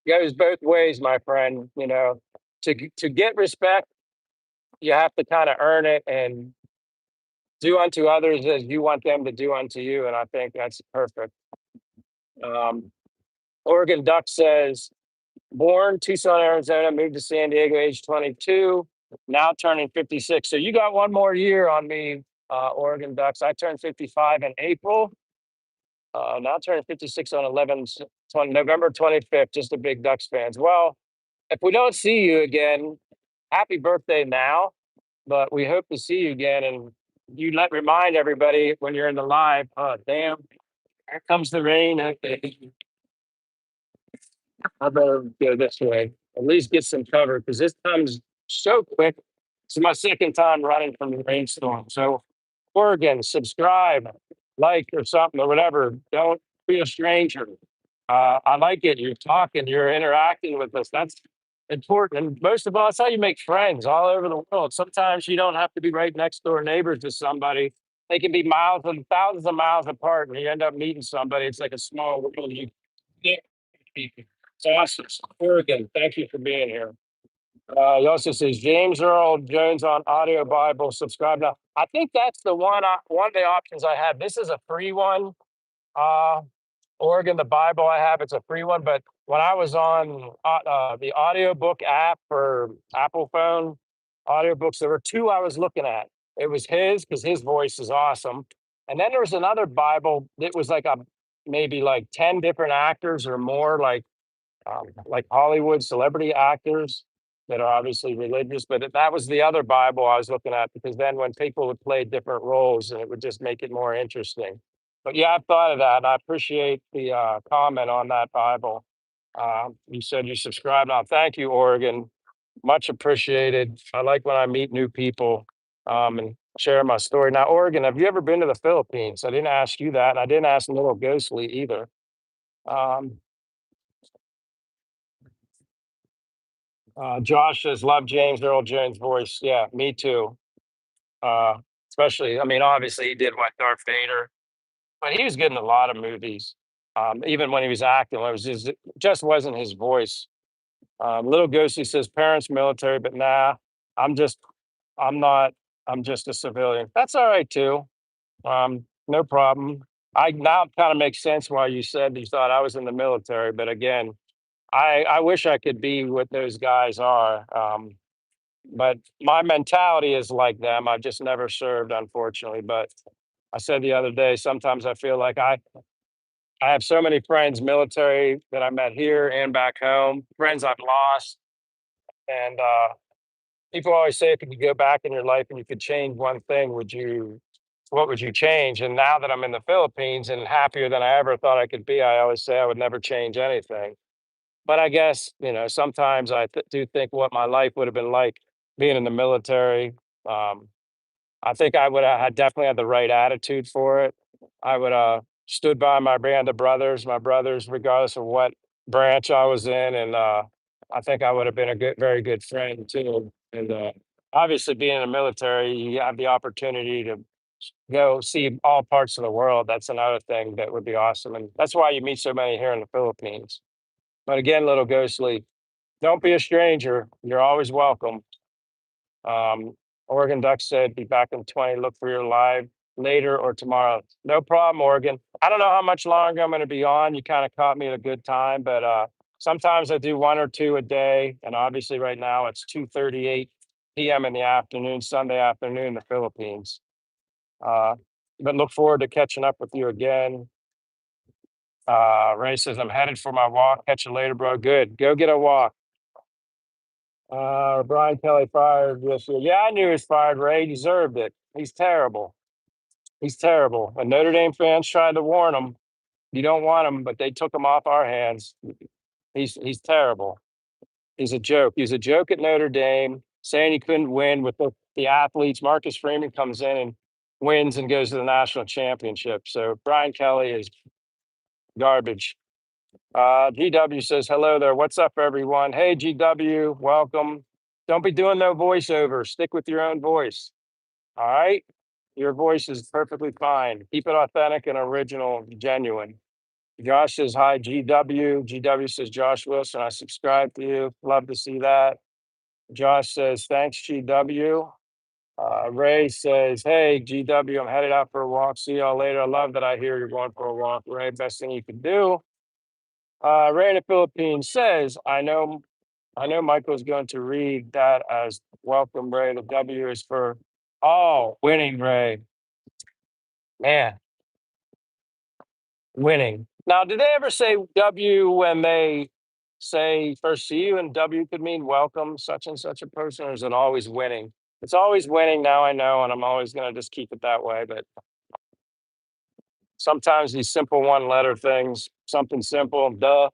Goes both ways, my friend. You know, to get respect, you have to kind of earn it and do unto others as you want them to do unto you. And I think that's perfect. Um, Oregon Duck says, born Tucson, Arizona, moved to San Diego, age 22, now turning 56. So you got one more year on me, Oregon Ducks. I turned 55 in April. Now turning 56 on November 25th. Just a big Ducks fans. Well, if we don't see you again, happy birthday now. But we hope to see you again. And you let remind everybody when you're in the live. Oh, damn! Here comes the rain. Okay, I better go this way. At least get some cover because this comes so quick. It's my second time running from the rainstorm. So, Oregon, subscribe, like, or something or whatever. Don't be a stranger. I like it. You're talking, you're interacting with us. That's important. And most of all, that's how you make friends all over the world. Sometimes you don't have to be right next door neighbors to somebody. They can be miles and thousands of miles apart, and you end up meeting somebody. It's like a small world. You can't beat people. It's awesome. Oregon, thank you for being here. He also says James Earl Jones on Audio Bible. Subscribe now. I think that's the one. One of the options I have. This is a free one. Uh, Oregon, the Bible I have, it's a free one. But when I was on the audiobook app for Apple phone audiobooks, there were two I was looking at. It was his because his voice is awesome. And then there was another Bible that was like a maybe like 10 different actors or more, like Hollywood celebrity actors that are obviously religious. But that was the other Bible I was looking at because then when people would play different roles, and it would just make it more interesting. But yeah, I've thought of that. And I appreciate the comment on that Bible. You said you subscribe now. Thank you, Oregon. Much appreciated. I like when I meet new people and share my story. Now, Oregon, have you ever been to the Philippines? I didn't ask you that. And I didn't ask Little Ghostly either. Um, Josh says, love James Earl Jones' voice. Yeah, me too. Uh, Especially, I mean, obviously he did what Darth Vader, but he was good in a lot of movies. Even when he was acting, it was just wasn't his voice. Little Ghosty says, parents military, but nah, I'm just, I'm not, I'm just a civilian. That's all right too. No problem. I now kind of makes sense why you said you thought I was in the military, but again, I wish I could be what those guys are. But my mentality is like them. I've just never served, unfortunately. But I said the other day, sometimes I feel like I have so many friends, military that I met here and back home, friends I've lost. And people always say, if you could go back in your life and you could change one thing, what would you change? And now that I'm in the Philippines and happier than I ever thought I could be, I always say I would never change anything. But I guess, sometimes do think what my life would have been like being in the military. Um, I think I would have definitely had the right attitude for it. I would stood by my band of brothers, my brothers, regardless of what branch I was in, and I think I would have been a very good friend too. And obviously, being in the military, you have the opportunity to go see all parts of the world. That's another thing that would be awesome, and that's why you meet so many here in the Philippines. But again, little ghostly, don't be a stranger. You're always welcome. Um, Oregon Duck said, be back in 20. Look for your live later or tomorrow. No problem, Oregon. I don't know how much longer I'm going to be on. You kind of caught me at a good time, but sometimes I do one or two a day. And obviously, right now it's 2:38 p.m. in the afternoon, Sunday afternoon in the Philippines. Uh, but look forward to catching up with you again. Ray says, I'm headed for my walk. Catch you later, bro. Good. Go get a walk. Brian Kelly fired this year. Yeah, I knew he was fired, Ray. He deserved it. He's terrible. He's terrible. And Notre Dame fans tried to warn him. You don't want him, but they took him off our hands. He's terrible. He's a joke. He's a joke at Notre Dame, saying he couldn't win with the athletes. Marcus Freeman comes in and wins and goes to the national championship. So Brian Kelly is garbage. GW says, hello there. What's up, everyone? Hey, GW, welcome. Don't be doing no voiceover. Stick with your own voice. All right. Your voice is perfectly fine. Keep it authentic and original, genuine. Josh says, hi, GW. GW says, Josh Wilson, I subscribe to you. Love to see that. Josh says, thanks, GW. Ray says, hey, GW, I'm headed out for a walk. See y'all later. I love that I hear you're going for a walk, Ray. Best thing you can do. Ray in the Philippines says, I know Michael's going to read that as welcome, Ray. The W is for winning, Ray. Man, winning. Now, did they ever say W when they say first see you and W could mean welcome such and such a person, or is it always winning? It's always winning now, I know, and I'm always gonna just keep it that way. But sometimes these simple one letter things, something simple, duh,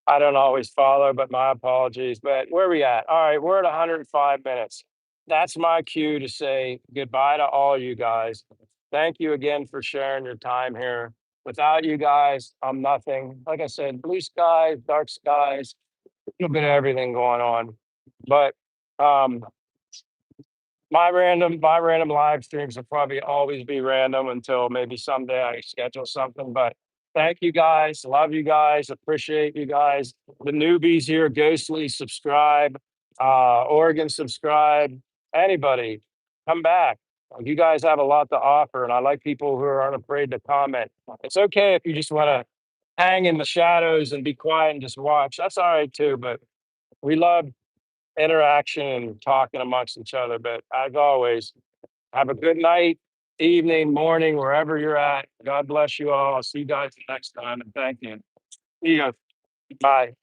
I don't always follow, but my apologies. But where are we at? All right, we're at 105 minutes. That's my cue to say goodbye to all you guys. Thank you again for sharing your time here. Without you guys, I'm nothing. Like I said, blue skies, dark skies, a little bit of everything going on. But um, my random live streams will probably always be random until maybe someday I schedule something. But thank you guys. Love you guys. Appreciate you guys. The newbies here, Ghostly, subscribe. Oregon, subscribe. Anybody, come back. You guys have a lot to offer, and I like people who aren't afraid to comment. It's okay if you just want to hang in the shadows and be quiet and just watch. That's all right too. But we love interaction and talking amongst each other. But as always, have a good night, evening, morning, wherever you're at. God bless you all. I'll see you guys next time. And thank you. See you. Bye.